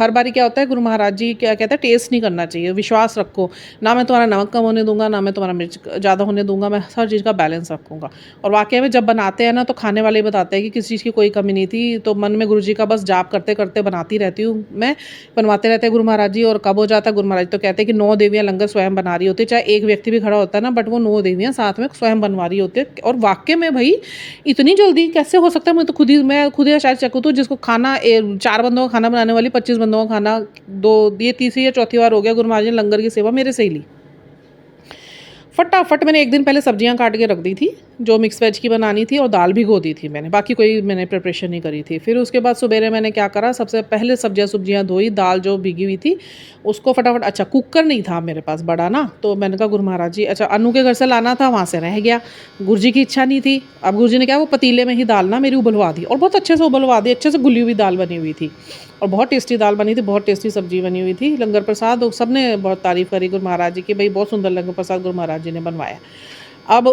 हर बारी क्या होता है, गुरु महाराज जी क्या कहते हैं, टेस्ट नहीं करना चाहिए, विश्वास रखो, ना मैं तुम्हारा नमक कम होने दूंगा, ना मैं तुम्हारा मिर्च ज़्यादा होने दूंगा, मैं हर चीज़ का बैलेंस रखूँगा। और वाकई में जब बनाते हैं ना, तो खाने वाले बताते हैं कि किसी चीज़ की कोई कमी नहीं थी। तो मन में गुरु जी का बस जाप करते करते बनाती रहती हूँ मैं, बनवाते रहते हैं गुरु महाराज जी। और कब हो जाता है, गुरु महाराज तो कहते हैं कि 9 देवियाँ लंगर स्वयं बना रही होती है, चाहे एक व्यक्ति भी खड़ा होता है ना, बट वो 9 देवियाँ साथ में स्वयं बनवा रही होती है। और वाकई में भाई इतनी जल्दी कैसे हो सकता है, मैं खुद ही शायद चकूँ, तो जिसको खाना 4 बंदों का खाना बनाने वाली 25 बंदों का खाना, ये तीसरी या चौथी बार हो गया गुरु महाराज ने लंगर की सेवा मेरे से ही ली। फटाफट मैंने एक दिन पहले सब्जियां काट के रख दी थी, जो मिक्स वेज की बनानी थी, और दाल भिगो दी थी मैंने, बाकी कोई मैंने प्रिपरेशन नहीं करी थी। फिर उसके बाद सुबेरे मैंने क्या करा, सबसे पहले सब्जियां धोई, दाल जो भिगी हुई थी उसको फटाफट, अच्छा कुकर नहीं था मेरे पास बड़ा ना, तो मैंने कहा गुरु महाराज जी, अच्छा अनु के घर से लाना था, वहाँ से रह गया, गुरु जी की इच्छा नहीं थी। अब गुरु जी ने क्या, वो पतीले में ही दाल ना मेरी उबलवा दी, और बहुत अच्छे से उबलवा दी, अच्छे से घुली हुई दाल बनी हुई थी, और बहुत टेस्टी दाल बनी थी, बहुत टेस्टी सब्जी बनी हुई थी। लंगर प्रसाद सब ने बहुत तारीफ़ करी गुरु महाराज जी की, भाई बहुत सुंदर लंगर प्रसाद गुरु महाराज जी ने बनवाया। अब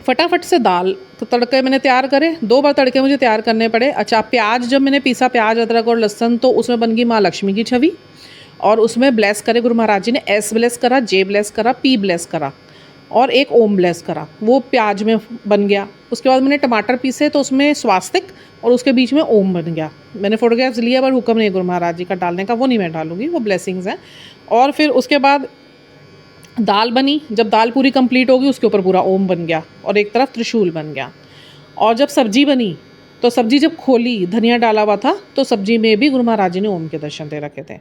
फटाफट से दाल, तो तड़के मैंने तैयार करे, 2 बार तड़के मुझे तैयार करने पड़े। अच्छा प्याज जब मैंने पीसा, प्याज अदरक और लहसुन, तो उसमें बन गई माँ लक्ष्मी की छवि, और उसमें ब्लेस करे गुरु महाराज जी ने, एस ब्लेस करा, जे ब्लेस करा, पी ब्लेस करा, और एक ओम ब्लेस करा, वो प्याज में बन गया। उसके बाद मैंने टमाटर पीसे, तो उसमें स्वास्तिक और उसके बीच में ओम बन गया। मैंने फोटोग्राफ्स लिया, पर हुक्म नहीं गुरु महाराज जी का डालने का, वो नहीं मैं डालूंगी, वो ब्लेसिंग्स हैं। और फिर उसके बाद दाल बनी, जब दाल पूरी कंप्लीट होगी, उसके ऊपर पूरा ओम बन गया, और एक तरफ त्रिशूल बन गया। और जब सब्जी बनी, तो सब्जी जब खोली, धनिया डाला हुआ था, तो सब्जी में भी गुरु महाराज जी ने ओम के दर्शन दे रखे थे।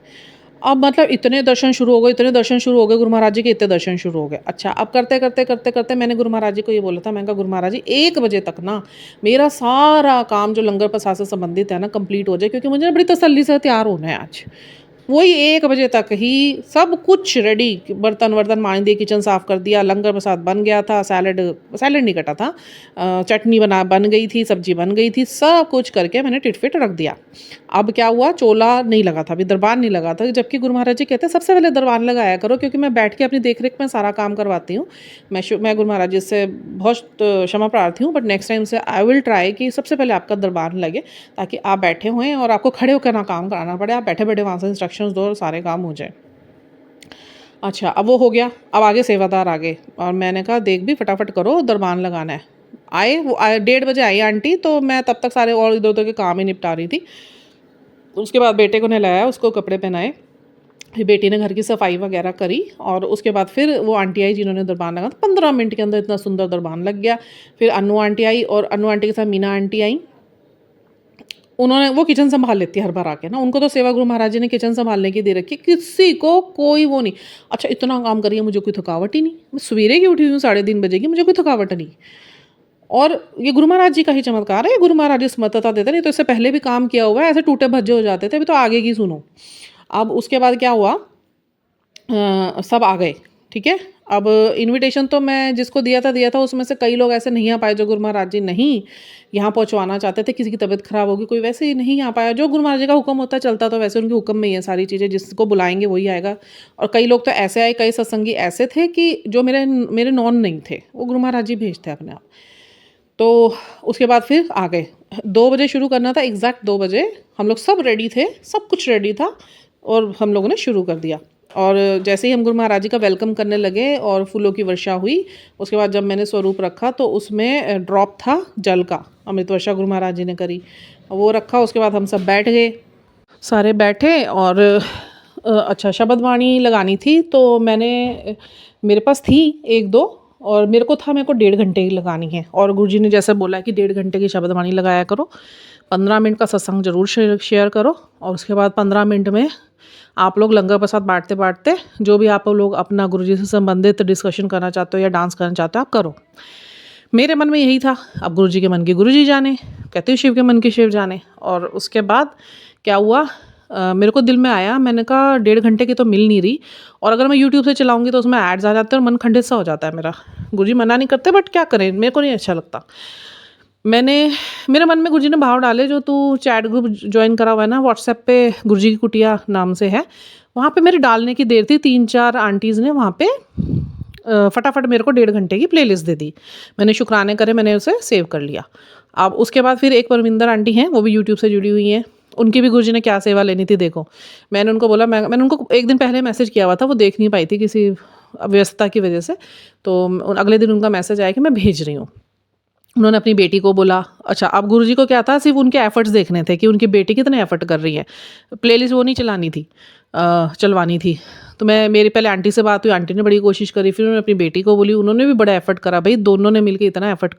अब मतलब इतने दर्शन शुरू हो गए, इतने दर्शन शुरू हो गए गुरु महाराज जी के, इतने दर्शन शुरू हो गए। अच्छा अब करते करते करते करते मैंने गुरु महाराज जी को ये बोला था, मैंने कहा गुरु महाराज जी 1 बजे तक ना मेरा सारा काम जो लंगर प्रसाद से संबंधित है ना कंप्लीट हो जाए, क्योंकि मुझे बड़ी तसल्ली से तैयार होना है आज। वही 1 बजे तक ही सब कुछ रेडी, बर्तन वर्तन मांज दिए, किचन साफ़ कर दिया, लंगर प्रसाद बन गया था, सैलड नहीं कटा था, चटनी बन गई थी, सब्जी बन गई थी, सब कुछ करके मैंने टिट-फिट रख दिया। अब क्या हुआ, चोला नहीं लगा था, अभी दरबान नहीं लगा था, जबकि गुरु महाराज जी कहते हैं सबसे पहले दरबान लगाया करो, क्योंकि मैं बैठ के अपनी देख रेख में सारा काम करवाती हूँ। मैं गुरु महाराज जी से बहुत क्षमा प्रार्थी हूँ, बट नेक्स्ट टाइम से आई विल ट्राई कि सबसे पहले आपका दरबान लगे, ताकि आप बैठे हुए और आपको खड़े होकर ना काम कराना पड़े, आप बैठे बैठे वहाँ से इंस्ट्रक्शंस दो और सारे काम हो जाए। अच्छा अब वो हो गया, अब आगे सेवादार आ गए, और मैंने कहा देख भी फटाफट करो, दरबान लगाना है। वो आए 1:30 बजे आई आंटी, तो मैं तब तक सारे और इधर उधर के काम ही निपटा रही थी। उसके बाद बेटे को नहलाया, उसको कपड़े पहनाए, फिर बेटी ने घर की सफाई वगैरह करी, और उसके बाद फिर वो आंटी आई जिन्होंने दरबान लगा, 15 मिनट के अंदर इतना सुंदर दरबान लग गया। फिर अनु आंटी आई, और अनु आंटी के साथ मीना आंटी आई, उन्होंने, वो किचन संभाल लेती है हर बार आके ना, उनको तो सेवा गुरु महाराज जी ने किचन संभालने की दे रखी, किसी को कोई वो नहीं। अच्छा इतना काम करिए, मुझे कोई थकावट ही नहीं, मैं सवेरे की उठी हुई हूँ 3:30 बजे की, मुझे कोई थकावट नहीं। और ये गुरु महाराज जी का ही चमत्कार है, गुरु महाराज जी स्मृतता देते, नहीं तो इससे पहले भी काम किया हुआ है, ऐसे टूटे भज्जे हो जाते थे। अभी तो आगे की सुनो। अब उसके बाद क्या हुआ, सब आ गए, ठीक है। अब इनविटेशन तो मैं जिसको दिया था, उसमें से कई लोग ऐसे नहीं आ पाए जो गुरु महाराज जी नहीं यहाँ पहुँचवाना चाहते थे, किसी की तबीयत खराब होगी, कोई वैसे ही नहीं आ पाया। जो गुरु महाराज जी का हुक्म होता चलता, तो वैसे उनके हुक्म में ही है सारी चीज़ें, जिसको बुलाएंगे वही आएगा। और कई लोग तो ऐसे आए, कई सत्संगी ऐसे थे कि जो मेरे नॉन नहीं थे, वो गुरु महाराज जी भेजते अपने आप। तो उसके बाद फिर आ गए, 2 बजे शुरू करना था, एग्जैक्ट 2 बजे हम लोग सब रेडी थे, सब कुछ रेडी था, और हम लोगों ने शुरू कर दिया। और जैसे ही हम गुरु महाराज जी का वेलकम करने लगे और फूलों की वर्षा हुई, उसके बाद जब मैंने स्वरूप रखा, तो उसमें ड्रॉप था जल का, अमृत वर्षा गुरु महाराज जी ने करी, वो रखा। उसके बाद हम सब बैठ गए, सारे बैठे, और अच्छा शब्द वाणी लगानी थी, तो मैंने, मेरे पास थी 1-2, और मेरे को 1.5 घंटे की लगानी है, और गुरुजी ने जैसे बोला है कि 1.5 घंटे की शब्दवाणी लगाया करो, 15 मिनट का सत्संग जरूर शेयर करो, और उसके बाद 15 मिनट में आप लोग लंगर प्रसाद बांटते बांटते जो भी आप लोग अपना गुरुजी से संबंधित डिस्कशन करना चाहते हो या डांस करना चाहते हो आप करो। मेरे मन में यही था, अब गुरुजी के मन की गुरुजी जाने, कहते हैं शिव के मन की शिव जाने। और उसके बाद क्या हुआ, मेरे को दिल में आया, मैंने कहा 1.5 घंटे की तो मिल नहीं रही, और अगर मैं यूट्यूब से चलाऊंगी तो उसमें एड्स आ जाते हैं और मन खंडित सा हो जाता है मेरा। गुरुजी मना नहीं करते, बट क्या करें, मेरे को नहीं अच्छा लगता। मेरे मन में गुरुजी ने भाव डाले, जो तू चैट ग्रुप ज्वाइन करा हुआ है ना व्हाट्सएप पे, गुरुजी की कुटिया नाम से है, वहाँ पे मेरे डालने की देर थी, 3-4 आंटीज़ ने वहाँ पे फटाफट मेरे को 1.5 घंटे की प्लेलिस्ट दे दी। मैंने शुक्राने करे, मैंने उसे सेव कर लिया। अब उसके बाद फिर एक परविंदर आंटी हैं, वो भी यूट्यूब से जुड़ी हुई हैं, उनकी भी गुरुजी ने क्या सेवा लेनी थी देखो। मैंने उनको बोला, मैंने उनको एक दिन पहले मैसेज किया हुआ था, वो देख नहीं पाई थी किसी व्यस्तता की वजह से, तो अगले दिन उनका मैसेज आया कि मैं भेज रही हूँ। उन्होंने अपनी बेटी को बोला, अच्छा अब गुरुजी को क्या था, सिर्फ उनके एफर्ट्स देखने थे कि उनकी बेटी कितने एफर्ट कर रही है, प्लेलिस्ट वो नहीं चलानी थी, चलवानी थी। तो मेरी पहले आंटी से बात हुई, आंटी ने बड़ी कोशिश करी, फिर उन्होंने अपनी बेटी को बोली, उन्होंने भी बड़ा एफर्ट करा, भाई दोनों ने मिलकर इतना एफर्ट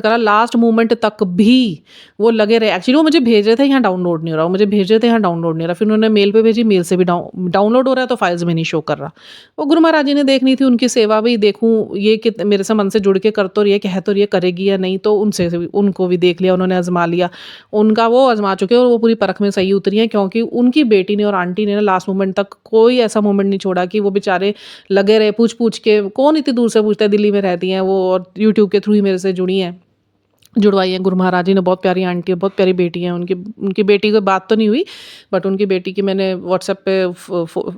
करा, लास्ट मोमेंट तक भी वो लगे रहे। एक्चुअली वो मुझे भेज रहे थे, यहाँ डाउनलोड नहीं हो रहा, वो मुझे भेज रहे थे, यहाँ डाउनलोड नहीं हो रहा, फिर उन्होंने मेल पे भेजी, मेल से भी डाउनलोड हो रहा है तो फाइल्स में नहीं शो कर रहा। वो गुरु महाराज जी ने देखनी थी उनकी सेवा, भी देखूँ ये कि मेरे से मन से जुड़ के कर तो रही है, कह तो रही है करेगी या नहीं, तो उनको भी देख लिया, उन्होंने आजमा लिया, उनका वो आजमा चुके और वो पूरी परख में सही उतरी है, क्योंकि उनकी बेटी ने और आंटी ने ना लास्ट मोमेंट तक कोई ऐसा मोमेंट नहीं छोड़ा कि वो बेचारे लगे रहे पूछ के। कौन इतनी दूर से पूछता है, दिल्ली में रहती हैं वो, और यूट्यूब के थ्रू ही मेरे से जुड़वाई हैं। गुरु महाराज जी ने बहुत प्यारी आंटी है, बहुत प्यारी बेटी है उनकी बेटी की बात तो नहीं हुई, बट उनकी बेटी की मैंने व्हाट्सएप पे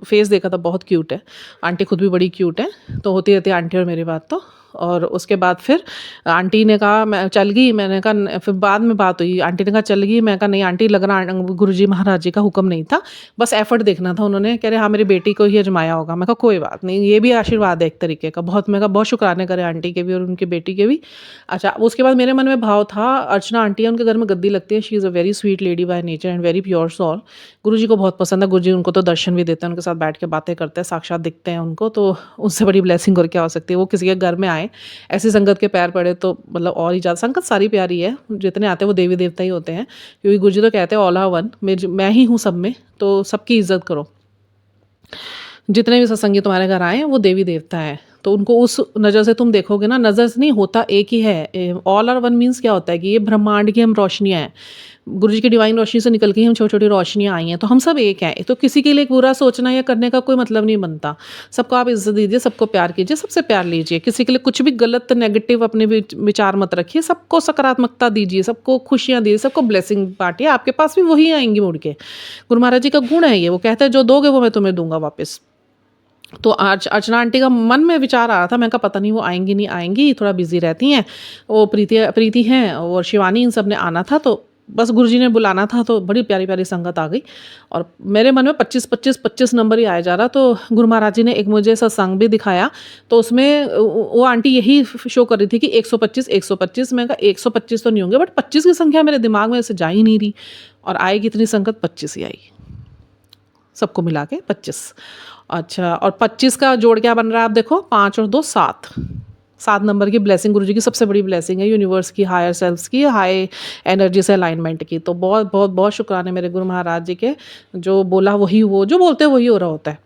फेस देखा था, बहुत क्यूट है आंटी, खुद भी बड़ी क्यूट है। तो होती रहती है आंटी और मेरी बात तो। और उसके बाद फिर आंटी ने कहा मैं चल गई, मैंने कहा, फिर बाद में बात हुई, आंटी ने कहा चल गई, मैं कहा नहीं आंटी, लग रहा गुरुजी महाराज जी का हुक्म नहीं था, बस एफर्ट देखना था। उन्होंने कह रहे हाँ मेरी बेटी को ही आजमाया होगा। मैं कहा कोई बात नहीं, ये भी आशीर्वाद है एक तरीके का, बहुत, मैं कहा बहुत शुक्राने करे आंटी के भी और उनकी बेटी के भी। अच्छा, उसके बाद मेरे मन में भाव था, अर्चना आंटी है, उनके घर में गद्दी लगती है, she is a very sweet lady by nature and very pure soul. Guruji को बहुत पसंद है, गुरुजी उनको तो दर्शन भी देते हैं, उनके साथ बैठ के बातें करते हैं, साक्षात दिखते हैं उनको, तो उससे बड़ी ब्लेसिंग और क्या हो सकती है। वो किसी के घर में आए, ऐसी संगत के पैर पड़े तो मतलब और ही ज़्यादा, संगत सारी प्यारी है, जितने आते हैं वो देवी देवता ही होते हैं, क्योंकि गुरुजी तो कहते हैं ऑल आर वन, मैं ही हूँ सब में, तो सबकी इज्जत करो। जितने भी सत्संगी तुम्हारे घर आए वो देवी देवता है, तो उनको उस नज़र से तुम देखोगे ना, नज़र से नहीं होता एक ही है। ऑल आर वन मीन्स क्या होता है कि ये ब्रह्मांड की हम रोशनियाँ हैं, गुरुजी की डिवाइन रोशनी से निकल के हम छोटी छोटी रोशनियाँ आई हैं, तो हम सब एक हैं। तो किसी के लिए बुरा सोचना या करने का कोई मतलब नहीं बनता। सबको आप इज्जत दीजिए, सबको प्यार कीजिए, सबसे प्यार लीजिए, किसी के लिए कुछ भी गलत नेगेटिव अपने विचार मत रखिए, सबको सकारात्मकता दीजिए, सबको खुशियाँ दीजिए, सबको ब्लेसिंग बांटिए, आपके पास भी वही आएंगी मुड़ के। गुरु महाराज जी का गुण है ये, वो कहते हैं जो दोगे वो मैं तुम्हें दूंगा वापस। तो आज अर्चना आंटी का मन में विचार आ रहा था, मैं कहा पता नहीं वो आएंगी नहीं आएंगी, थोड़ा बिजी रहती हैं, वो प्रीति हैं और शिवानी, इन सब ने आना था, तो बस गुरुजी ने बुलाना था, तो बड़ी प्यारी प्यारी संगत आ गई। और मेरे मन में 25 नंबर ही आया जा रहा। तो गुरु महाराज जी ने एक मुझे सत्संग भी दिखाया, तो उसमें वो आंटी यही शो कर रही थी कि 125। मैं कहा 125 तो नहीं होंगे, बट 25 की संख्या मेरे दिमाग में ऐसे जा ही नहीं रही, और आएगी इतनी संगत 25 ही आई, सबको मिला के 25। अच्छा, और 25 का जोड़ क्या बन रहा है आप देखो, 5 और 2 7 नंबर की ब्लेसिंग गुरुजी की सबसे बड़ी ब्लेसिंग है, यूनिवर्स की, हायर सेल्फ्स की, हाई एनर्जी से अलाइनमेंट की। तो बहुत बहुत बहुत शुक्राने मेरे गुरु महाराज जी के, जो बोला वही, वो जो बोलते हैं वही हो रहा होता है।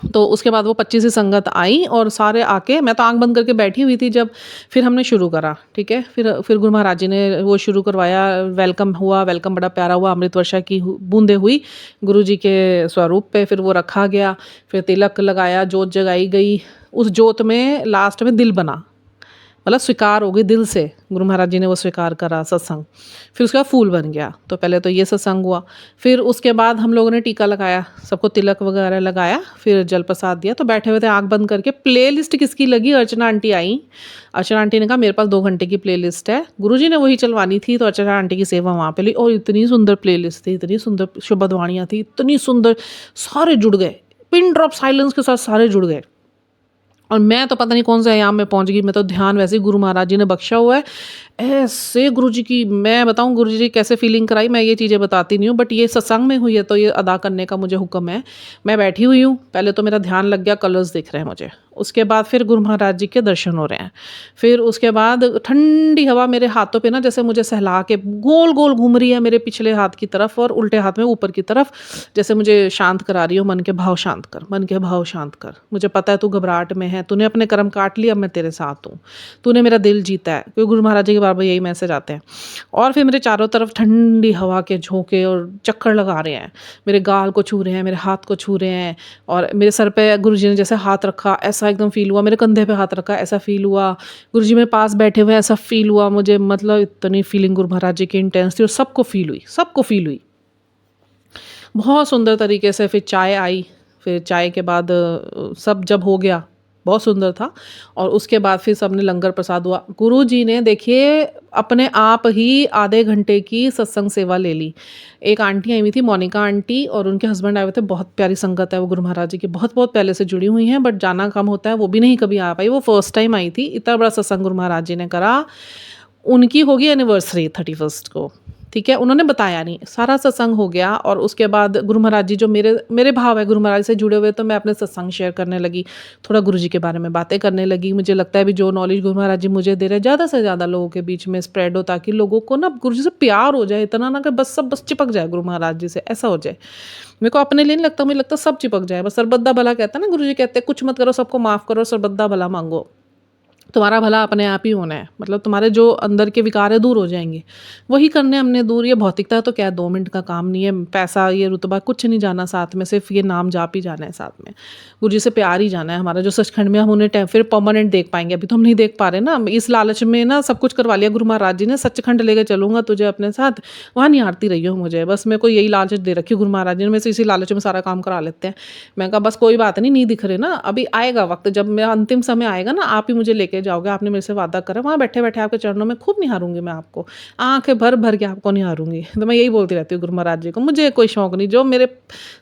तो उसके बाद वो 25 ही संगत आई और सारे आके, मैं तो आंख बंद करके बैठी हुई थी जब फिर हमने शुरू करा, ठीक है। फिर गुरु महाराज जी ने वो शुरू करवाया, वेलकम हुआ, वेलकम बड़ा प्यारा हुआ, अमृत वर्षा की बूंदे हुई गुरु जी के स्वरूप पे, फिर वो रखा गया, फिर तिलक लगाया, जोत जगाई गई, उस जोत में लास्ट में दिल बना, मतलब स्वीकार हो गई दिल से, गुरु महाराज जी ने वो स्वीकार करा सत्संग। फिर उसके बाद फूल बन गया। तो पहले तो ये सत्संग हुआ, फिर उसके बाद हम लोगों ने टीका लगाया, सबको तिलक वगैरह लगाया, फिर जल प्रसाद दिया। तो बैठे हुए थे आंख बंद करके, प्ले लिस्ट किसकी लगी, अर्चना आंटी आई। अर्चना आंटी ने कहा मेरे पास 2 घंटे की प्ले लिस्ट है, गुरुजी ने वही चलवानी थी, तो अर्चना आंटी की सेवा वहाँ पे ली, और इतनी सुंदर प्ले लिस्ट थी, इतनी सुंदर शुभध्वाणियाँ थी, इतनी सुंदर, सारे जुड़ गए, पिन ड्रॉप साइलेंस के साथ सारे जुड़ गए। और मैं तो पता नहीं कौन से आयाम में पहुंच गई, मैं तो ध्यान वैसे ही गुरु महाराज जी ने बख्शा हुआ है ऐसे। गुरुजी की मैं बताऊं, गुरुजी जी कैसे फीलिंग कराई, मैं ये चीज़ें बताती नहीं हूँ, बट ये सत्संग में हुई है तो ये अदा करने का मुझे हुक्म है। मैं बैठी हुई हूँ, पहले तो मेरा ध्यान लग गया, कलर्स दिख रहे हैं मुझे, उसके बाद फिर गुरु महाराज जी के दर्शन हो रहे हैं। फिर उसके बाद ठंडी हवा मेरे हाथों पे ना जैसे मुझे सहला के गोल गोल घूम रही है मेरे पिछले हाथ की तरफ और उल्टे हाथ में ऊपर की तरफ, जैसे मुझे शांत करा रही हो, मन के भाव शांत कर, मन के भाव शांत कर, मुझे पता है तू घबराहट में है, तूने अपने कर्म काट लिया, अब मैं तेरे साथ हूँ, तूने मेरा दिल जीता है। क्योंकि गुरु महाराज जी के बार बार यही मैसेज आते हैं। और फिर मेरे चारों तरफ ठंडी हवा के झोंके और चक्कर लगा रहे हैं, मेरे गाल को छू रहे हैं, मेरे हाथ को छू रहे हैं, और मेरे सर पे गुरुजी ने जैसे हाथ रखा ऐसा एकदम फील हुआ, मेरे कंधे पे हाथ रखा ऐसा फील हुआ, गुरुजी मेरे पास बैठे हुए ऐसा फील हुआ मुझे। मतलब इतनी फीलिंग गुरु महाराज जी की इंटेंस थी और सबको फील हुई, सबको फील हुई बहुत सुंदर तरीके से। फिर चाय आई, फिर चाय के बाद सब जब हो गया बहुत सुंदर था, और उसके बाद फिर सबने लंगर प्रसाद हुआ। गुरु जी ने देखिए अपने आप ही आधे घंटे की सत्संग सेवा ले ली। एक आंटी आई हुई थी, मोनिका आंटी, और उनके हस्बैंड आए हुए थे। बहुत प्यारी संगत है वो गुरु महाराज जी की, बहुत बहुत पहले से जुड़ी हुई हैं, बट जाना कम होता है, वो भी नहीं कभी आ पाई। वो फर्स्ट टाइम आई थी। इतना बड़ा सत्संग गुरु महाराज जी ने करा। उनकी होगी एनिवर्सरी 31 को, ठीक है, उन्होंने बताया नहीं, सारा सत्संग हो गया। और उसके बाद गुरु महाराज जी जो मेरे भाव है गुरु महाराज से जुड़े हुए, तो मैं अपने सत्संग शेयर करने लगी, थोड़ा गुरु जी के बारे में बातें करने लगी। मुझे लगता है भी जो नॉलेज गुरु महाराज जी मुझे दे रहे हैं ज़्यादा से ज़्यादा लोगों के बीच में स्प्रेड हो, ताकि लोगों को ना गुरु जी से प्यार हो जाए, इतना ना कि बस सब बस चिपक जाए गुरु महाराज जी से, ऐसा हो जाए। मेरे को अपने लिए नहीं लगता, मुझे लगता सब चिपक जाए बस। सरबद्दा भला कहता है ना, गुरु जी कहते हैं कुछ मत करो, सबको माफ़ करो, सरबद्दा भला मांगो। तुम्हारा भला अपने आप ही होना है, मतलब तुम्हारे जो अंदर के विकार है दूर हो जाएंगे, वही करने हमने दूर। ये भौतिकता तो क्या है, 2 मिनट का काम नहीं है, पैसा ये रुतबा कुछ नहीं जाना साथ में, सिर्फ ये नाम जाप ही जाना है साथ में, गुरु जी से प्यार ही जाना है हमारा। जो सचखंड में हम उन्हें फिर परमानेंट देख पाएंगे, अभी तो हम नहीं देख पा रहे ना, इस लालच में ना सब कुछ करवा लिया गुरु महाराज जी ने। सचखंड लेकर चलूंगा तुझे अपने साथ, वहाँ निहारती रही हो मुझे, बस मेरे को यही लालच दे रखी गुरु महाराज जी ने, मेरे से इसी लालच में सारा काम करा लेते हैं। मैं कहा बस कोई बात नहीं दिख रहे ना, अभी आएगा वक्त, जब मेरा अंतिम समय आएगा ना, आप ही मुझे लेके जाओगे, आपने मेरे से वादा करा, वहाँ बैठे बैठे आपके चरणों में खूब निहारूंगी मैं आपको, आंखें भर भर के आपको निहारूंगी। तो मैं यही बोलती रहती हूँ गुरु महाराज जी को, मुझे कोई शौक नहीं, जो मेरे